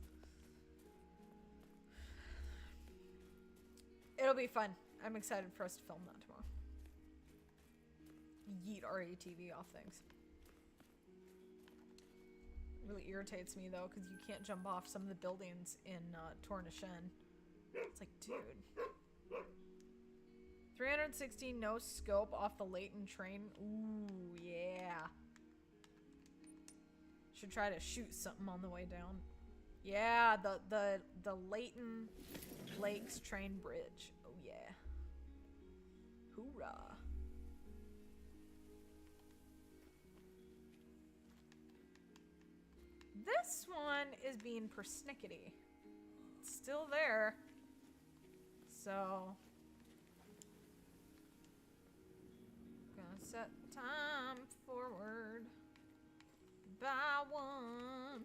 It'll be fun. I'm excited for us to film that tomorrow. Yeet our ATV off things. It really irritates me though, because you can't jump off some of the buildings in Tornishen. It's like, dude. 316 no scope off the Layton train. Ooh, yeah. Should try to shoot something on the way down. Yeah, the Layton Lakes train bridge. Oh yeah. Hoorah. This one is being persnickety. It's still there. So gonna set time forward by one.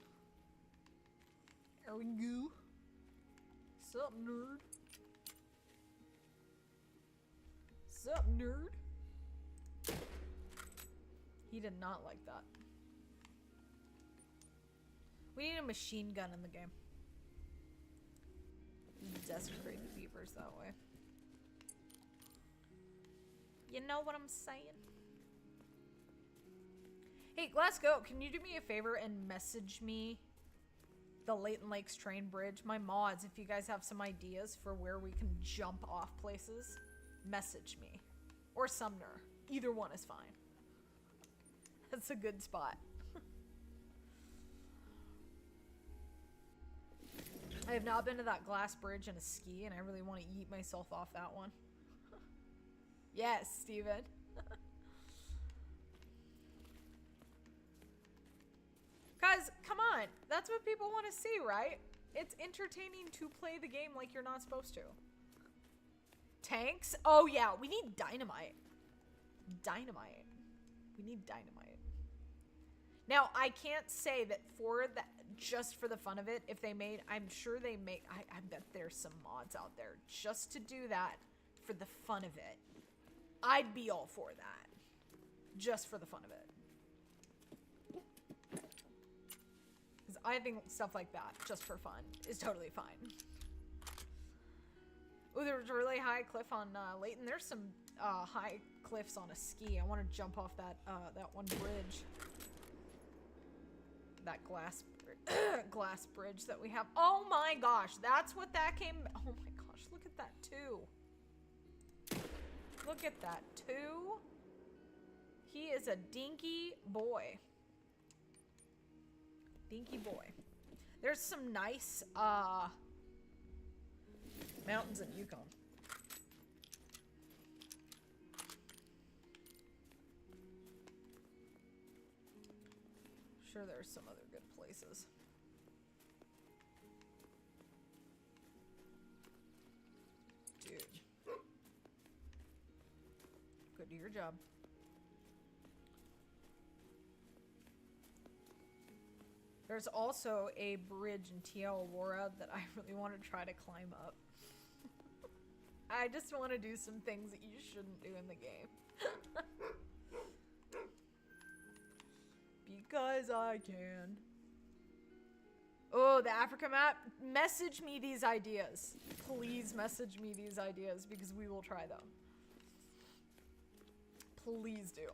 There we go. Sup, nerd? Sup, nerd? He did not like that. We need a machine gun in the game. Desecrate the beavers that way. You know what I'm saying? Hey, Glasgow, can you do me a favor and message me the Leighton Lakes train bridge? My mods, if you guys have some ideas for where we can jump off places, message me. Or Sumner. Either one is fine. That's a good spot. I have not been to that glass bridge in a ski, and I really want to eat myself off that one. Yes, Steven. Guys, come on. That's what people want to see, right? It's entertaining to play the game like you're not supposed to. Tanks? Oh, yeah. We need dynamite. Dynamite. We need dynamite. Now, I can't say that for that, just for the fun of it, if they made, I'm sure they make, I bet there's some mods out there just to do that for the fun of it. I'd be all for that. Just for the fun of it. Because I think stuff like that, just for fun, is totally fine. Oh, there was a really high cliff on Leighton. There's some high cliffs on a ski. I want to jump off that that one bridge. That glass bridge that we have. Oh my gosh, that's what that came. Oh my gosh, look at that too. Look at that too. He is a dinky boy. Dinky boy. There's some nice mountains in Yukon. Sure, there's some other good places. Dude. Good, do your job. There's also a bridge in Tia Aurora that I really want to try to climb up. I just want to do some things that you shouldn't do in the game. Because I can. Oh, the Africa map. Message me these ideas. Please message me these ideas because we will try them. Please do.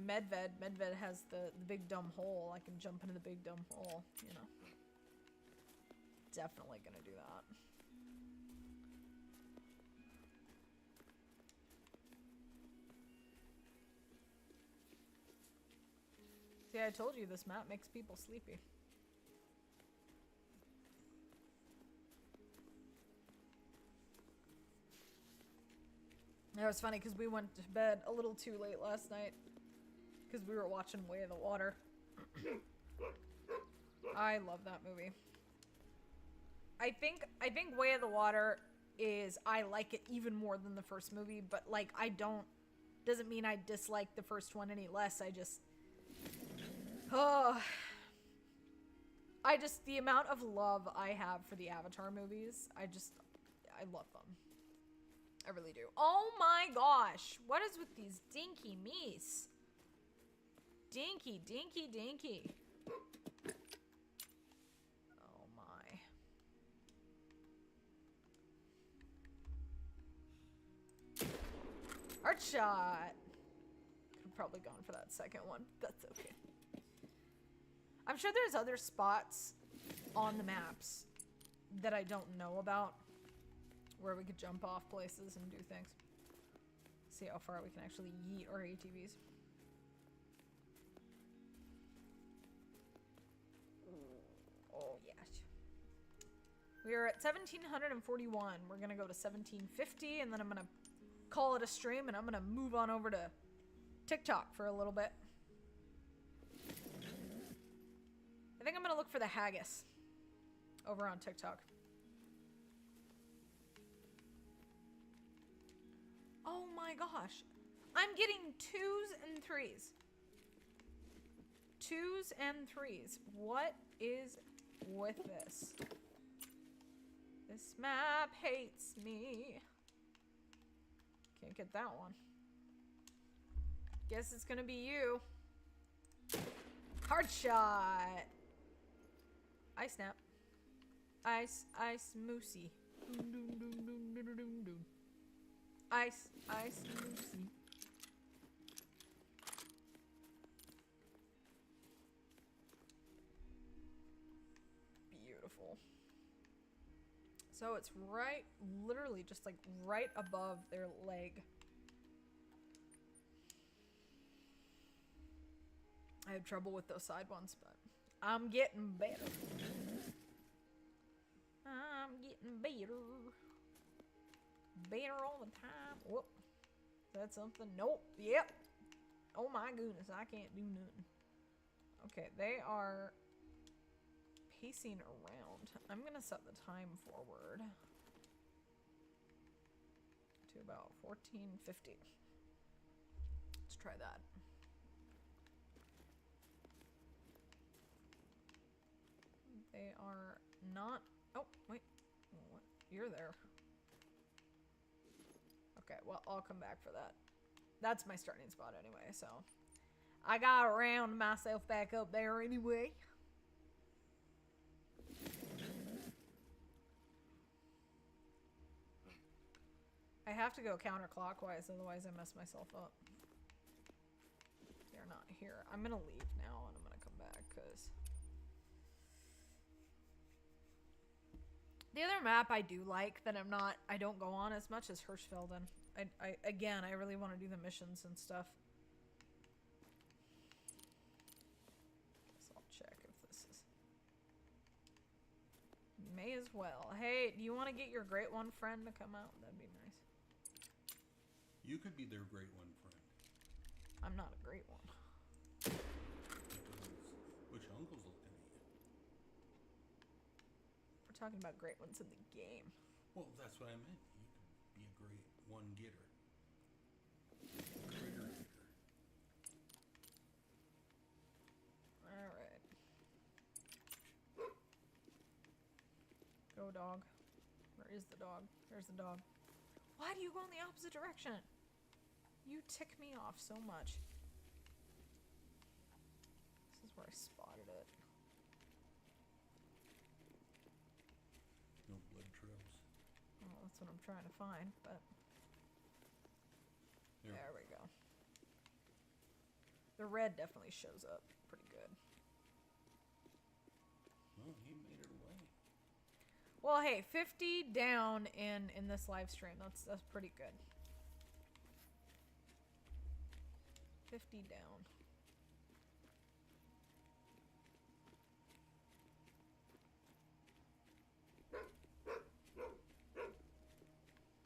Medved has the big dumb hole. I can jump into the big dumb hole, you know. Definitely gonna do that. See, I told you this map makes people sleepy. It was funny because we went to bed a little too late last night because we were watching Way of the Water. I love that movie. I think Way of the Water is, I like it even more than the first movie, but like doesn't mean I dislike the first one any less. The amount of love I have for the Avatar movies, I love them. I really do. Oh my gosh. What is with these dinky meese? Dinky, dinky, dinky. Oh my. Art shot. Could have probably gone for that second one. That's okay. I'm sure there's other spots on the maps that I don't know about where we could jump off places and do things. See how far we can actually yeet our ATVs. Oh, yes. We are at 1741. We're going to go to 1750, and then I'm going to call it a stream, and I'm going to move on over to TikTok for a little bit. I think I'm going to look for the haggis over on TikTok. Oh my gosh. I'm getting 2s and 3s. 2s and 3s. What is with this? This map hates me. Can't get that one. Guess it's gonna be you. Hard shot. Ice snap. Ice moosey. Doom, doom, doom, doom, doom, doom, doom. Ice moosey. Beautiful. So it's right, literally just like right above their leg. I have trouble with those side ones, but I'm getting better. I'm getting better. Better all the time. Whoop. Is that something? Nope. Yep. Oh my goodness, I can't do nothing. Okay, they are pacing around. I'm gonna set the time forward to about 14:50. Let's try that. They are not. Oh, wait. What? You're there. Okay, well, I'll come back for that. That's my starting spot anyway, so. I gotta round myself back up there anyway. I have to go counterclockwise, otherwise I mess myself up. They're not here. I'm gonna leave now and I'm gonna come back, because the other map I do like that I don't go on as much as Hirschfelden. Again, I really want to do the missions and stuff. Guess I'll check if this is. May as well. Hey, do you want to get your great one friend to come out? That'd be nice. You could be their great one friend. I'm not a great one. Which uncle's looking at you? We're talking about great ones in the game. Well, that's what I meant. You could be a great one getter. Critter getter. Alright. Go, dog. Where is the dog? There's the dog. Why do you go in the opposite direction? You tick me off so much. This is where I spotted it. No blood trails. Well, that's what I'm trying to find, but There. there we go. The red definitely shows up pretty good. Well, he made it away. Well, hey, 50 down in this live stream. That's pretty good. 50 down.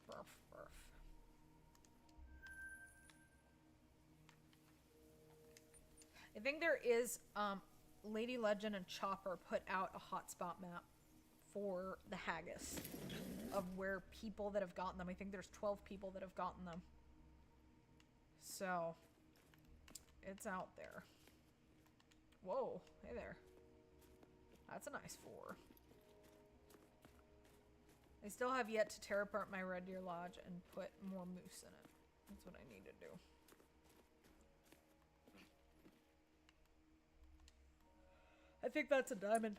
Burf, burf. I think there is Lady Legend and Chopper put out a hotspot map for the haggis of where people that have gotten them. I think there's 12 people that have gotten them. So it's out there. Whoa, hey there. That's a nice 4. I still have yet to tear apart my Red Deer Lodge and put more moose in it. That's what I need to do. I think that's a diamond.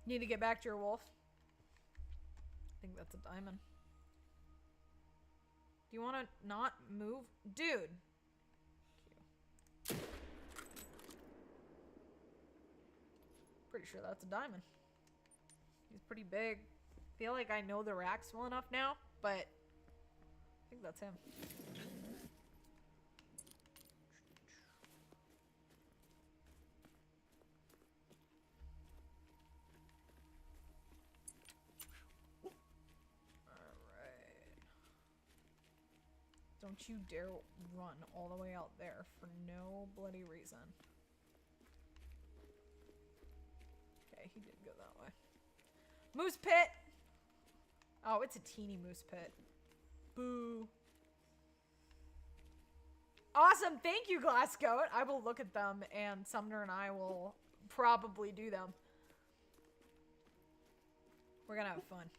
Need to get back to your wolf. I think that's a diamond. Do you want to not move? Dude. Pretty sure that's a diamond. He's pretty big. Feel like I know the racks well enough now, but I think that's him. Don't you dare run all the way out there for no bloody reason. Okay, he did go that way. Moose pit! Oh, it's a teeny moose pit. Boo. Awesome! Awesome. Thank you, Glass Goat. I will look at them, and Sumner and I will probably do them. We're gonna have fun.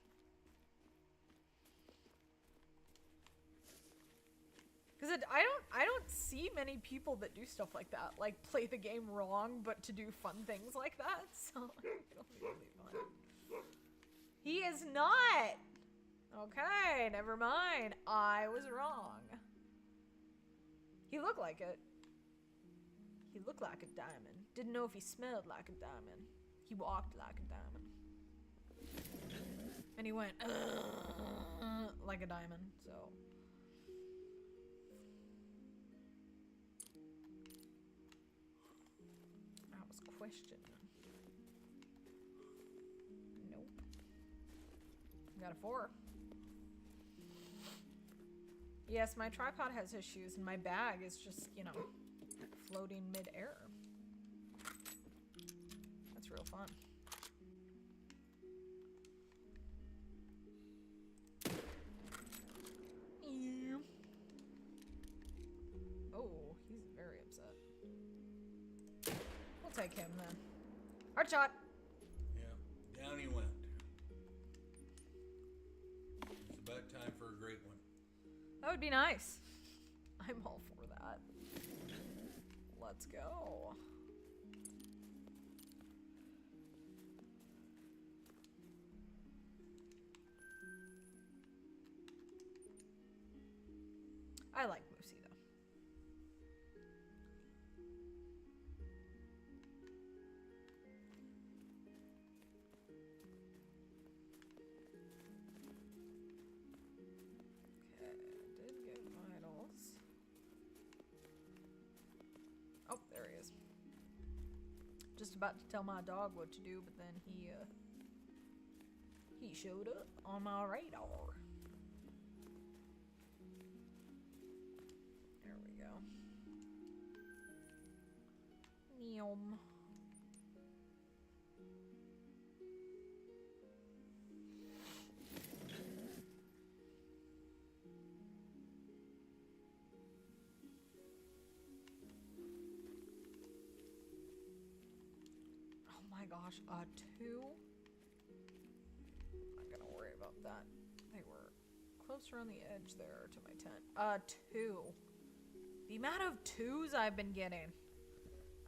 Because I don't see many people that do stuff like that. Like, play the game wrong, but to do fun things like that. So, it'll be really fun. He is not! Okay, never mind. I was wrong. He looked like it. He looked like a diamond. Didn't know if he smelled like a diamond. He walked like a diamond. And he went, like a diamond, so. I was questioning. Nope. Got a 4. Yes, my tripod has issues, and my bag is just, you know, floating mid-air. That's real fun. Oh, he's very upset. We'll take him then. Hard shot. Yeah, down he went. It's about time for a great one. That would be nice. I'm all for that. Let's go. I like Moosey though. Okay, did get vitals. Oh, there he is. Just about to tell my dog what to do, but then he showed up on my radar. There we go. Neom. Oh my gosh, a 2? I'm not gonna worry about that. They were closer on the edge there to my tent. 2. The amount of 2s I've been getting.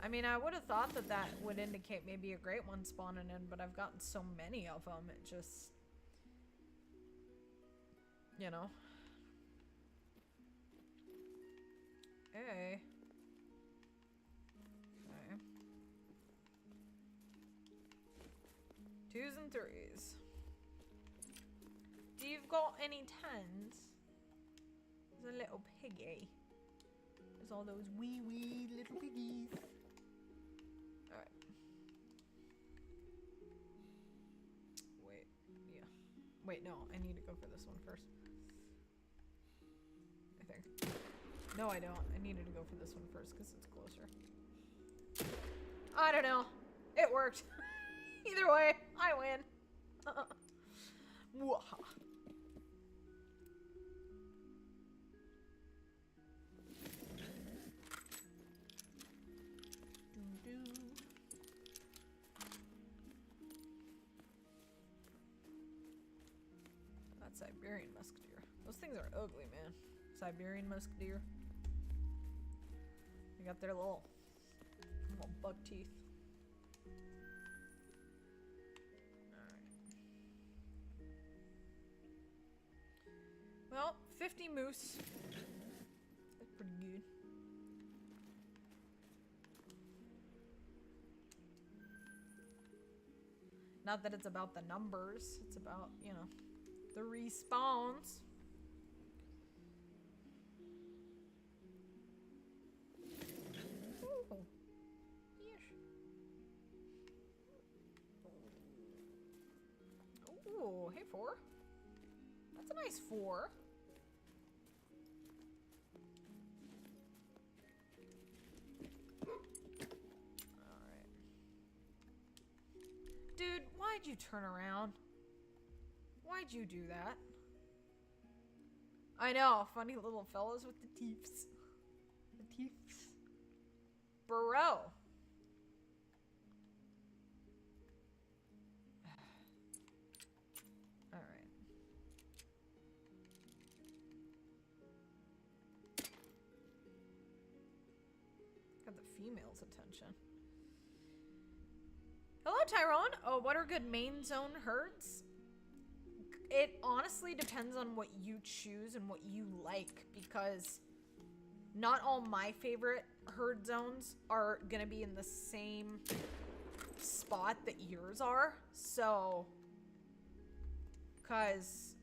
I mean, I would have thought that that would indicate maybe a great one spawning in, but I've gotten so many of them, it just... You know. Hey. Okay. 2s and 3s. Do you've got any 10s? There's a little piggy. There's all those wee little piggies. Alright. Wait, yeah. Wait, no, I need to go for this one first. I think. No, I don't. I needed to go for this one first because it's closer. I don't know. It worked. Either way, I win. Waha. That's Siberian musk deer. Those things are ugly, man. Siberian musk deer. They got their little buck teeth. Well, 50 moose. That's pretty good. Not that it's about the numbers, it's about, you know, the respawns. Ooh. Yes. Ooh, hey, 4. That's a nice 4. Dude, why'd you turn around? Why'd you do that? I know, funny little fellows with the teeths. The Thieves. Bro. Alright. Got the female's attention. Hello, Tyrone. Oh, what are good main zone herds? It honestly depends on what you choose and what you like, because not all my favorite herd zones are gonna be in the same spot that yours are. So, cause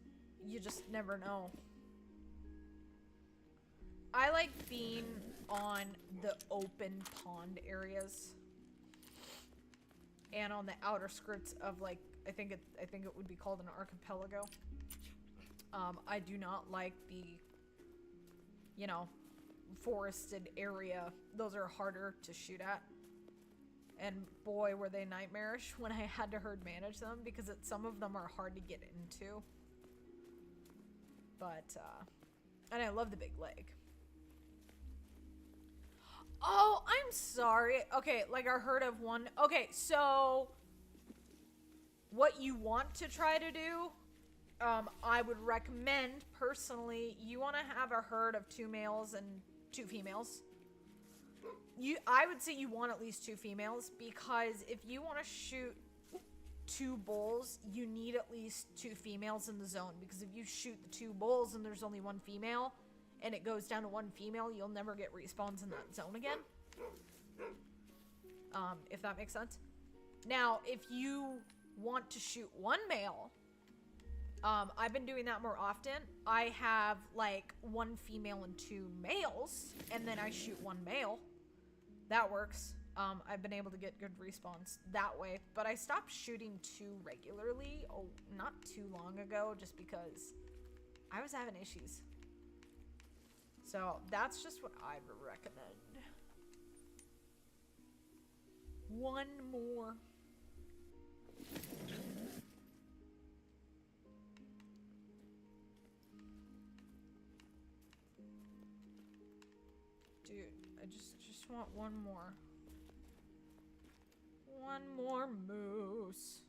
you just never know. I like being on the open pond areas and on the outer skirts of, like, I think it would be called an archipelago. I do not like the, you know, forested area. Those are harder to shoot at. And boy, were they nightmarish when I had to herd manage them, because some of them are hard to get into. But, and I love the big lake. Oh, I'm sorry. Okay, like our herd of one. Okay, so what you want to try to do, I would recommend personally, you want to have a herd of 2 males and 2 females. I would say you want at least 2 females, because if you want to shoot 2 bulls, you need at least 2 females in the zone, because if you shoot the 2 bulls and there's only 1 female, and it goes down to 1 female, you'll never get respawns in that zone again. If that makes sense. Now, if you want to shoot 1 male, I've been doing that more often. I have like 1 female and 2 males, and then I shoot 1 male. That works. I've been able to get good respawns that way, but I stopped shooting 2 regularly, not too long ago, just because I was having issues. So that's just what I would recommend. 1 more. Dude, I just want 1 more. 1 more moose.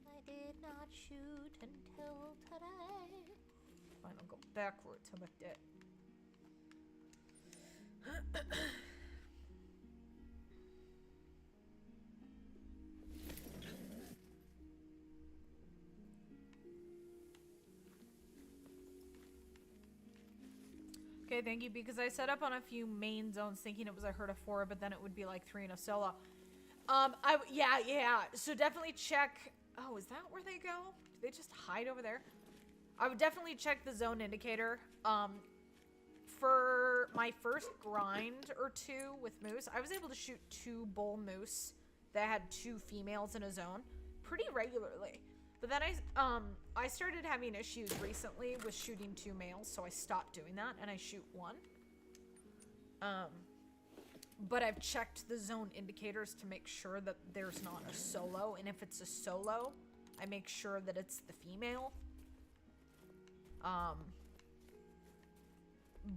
I did not shoot until today. Fine, I'll go backwards. How about that? Okay, thank you, because I set up on a few main zones thinking it was a herd of 4, but then it would be like 3 in a solo. Yeah. So definitely check. Oh, is that where they go? Do they just hide over there? I would definitely check the zone indicator. For my first grind or 2 with moose, I was able to shoot 2 bull moose that had 2 females in a zone pretty regularly. But then I started having issues recently with shooting 2 males, so I stopped doing that and I shoot 1. But I've checked the zone indicators to make sure that there's not a solo, and if it's a solo, I make sure that it's the female.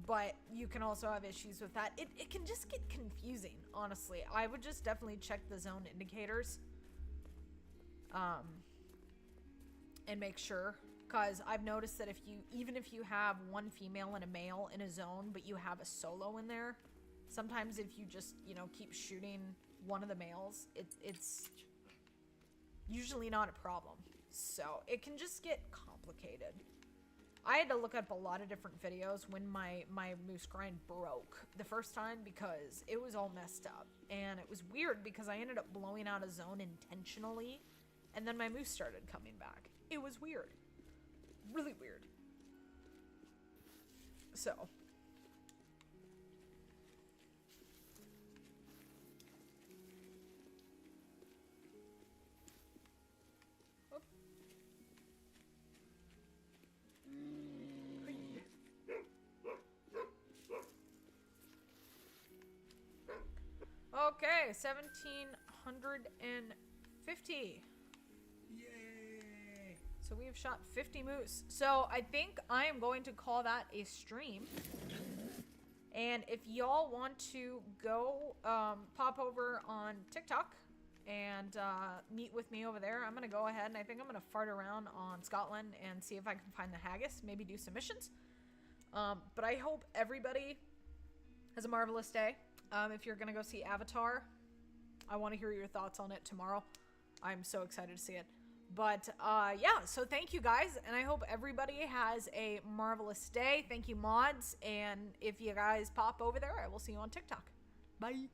But you can also have issues with that. It can just get confusing, honestly. I would just definitely check the zone indicators. And make sure, because I've noticed that even if you have 1 female and a male in a zone, but you have a solo in there, sometimes if you just, you know, keep shooting one of the males, it's usually not a problem. So it can just get complicated. I had to look up a lot of different videos when my moose grind broke the first time, because it was all messed up. And it was weird because I ended up blowing out a zone intentionally, and then my moose started coming back. It was weird. Really weird. So. Oh. Okay, 1750. Yay! So So we have shot 50 moose. So I think I am going to call that a stream. And if y'all want to go pop over on TikTok and meet with me over there, I'm going to go ahead and I think I'm going to fart around on Scotland and see if I can find the haggis, maybe do some missions. But I hope everybody has a marvelous day. If you're going to go see Avatar, I want to hear your thoughts on it tomorrow. I'm so excited to see it. But yeah, so thank you guys, and I hope everybody has a marvelous day. Thank you, mods, and if you guys pop over there, I will see you on TikTok. Bye.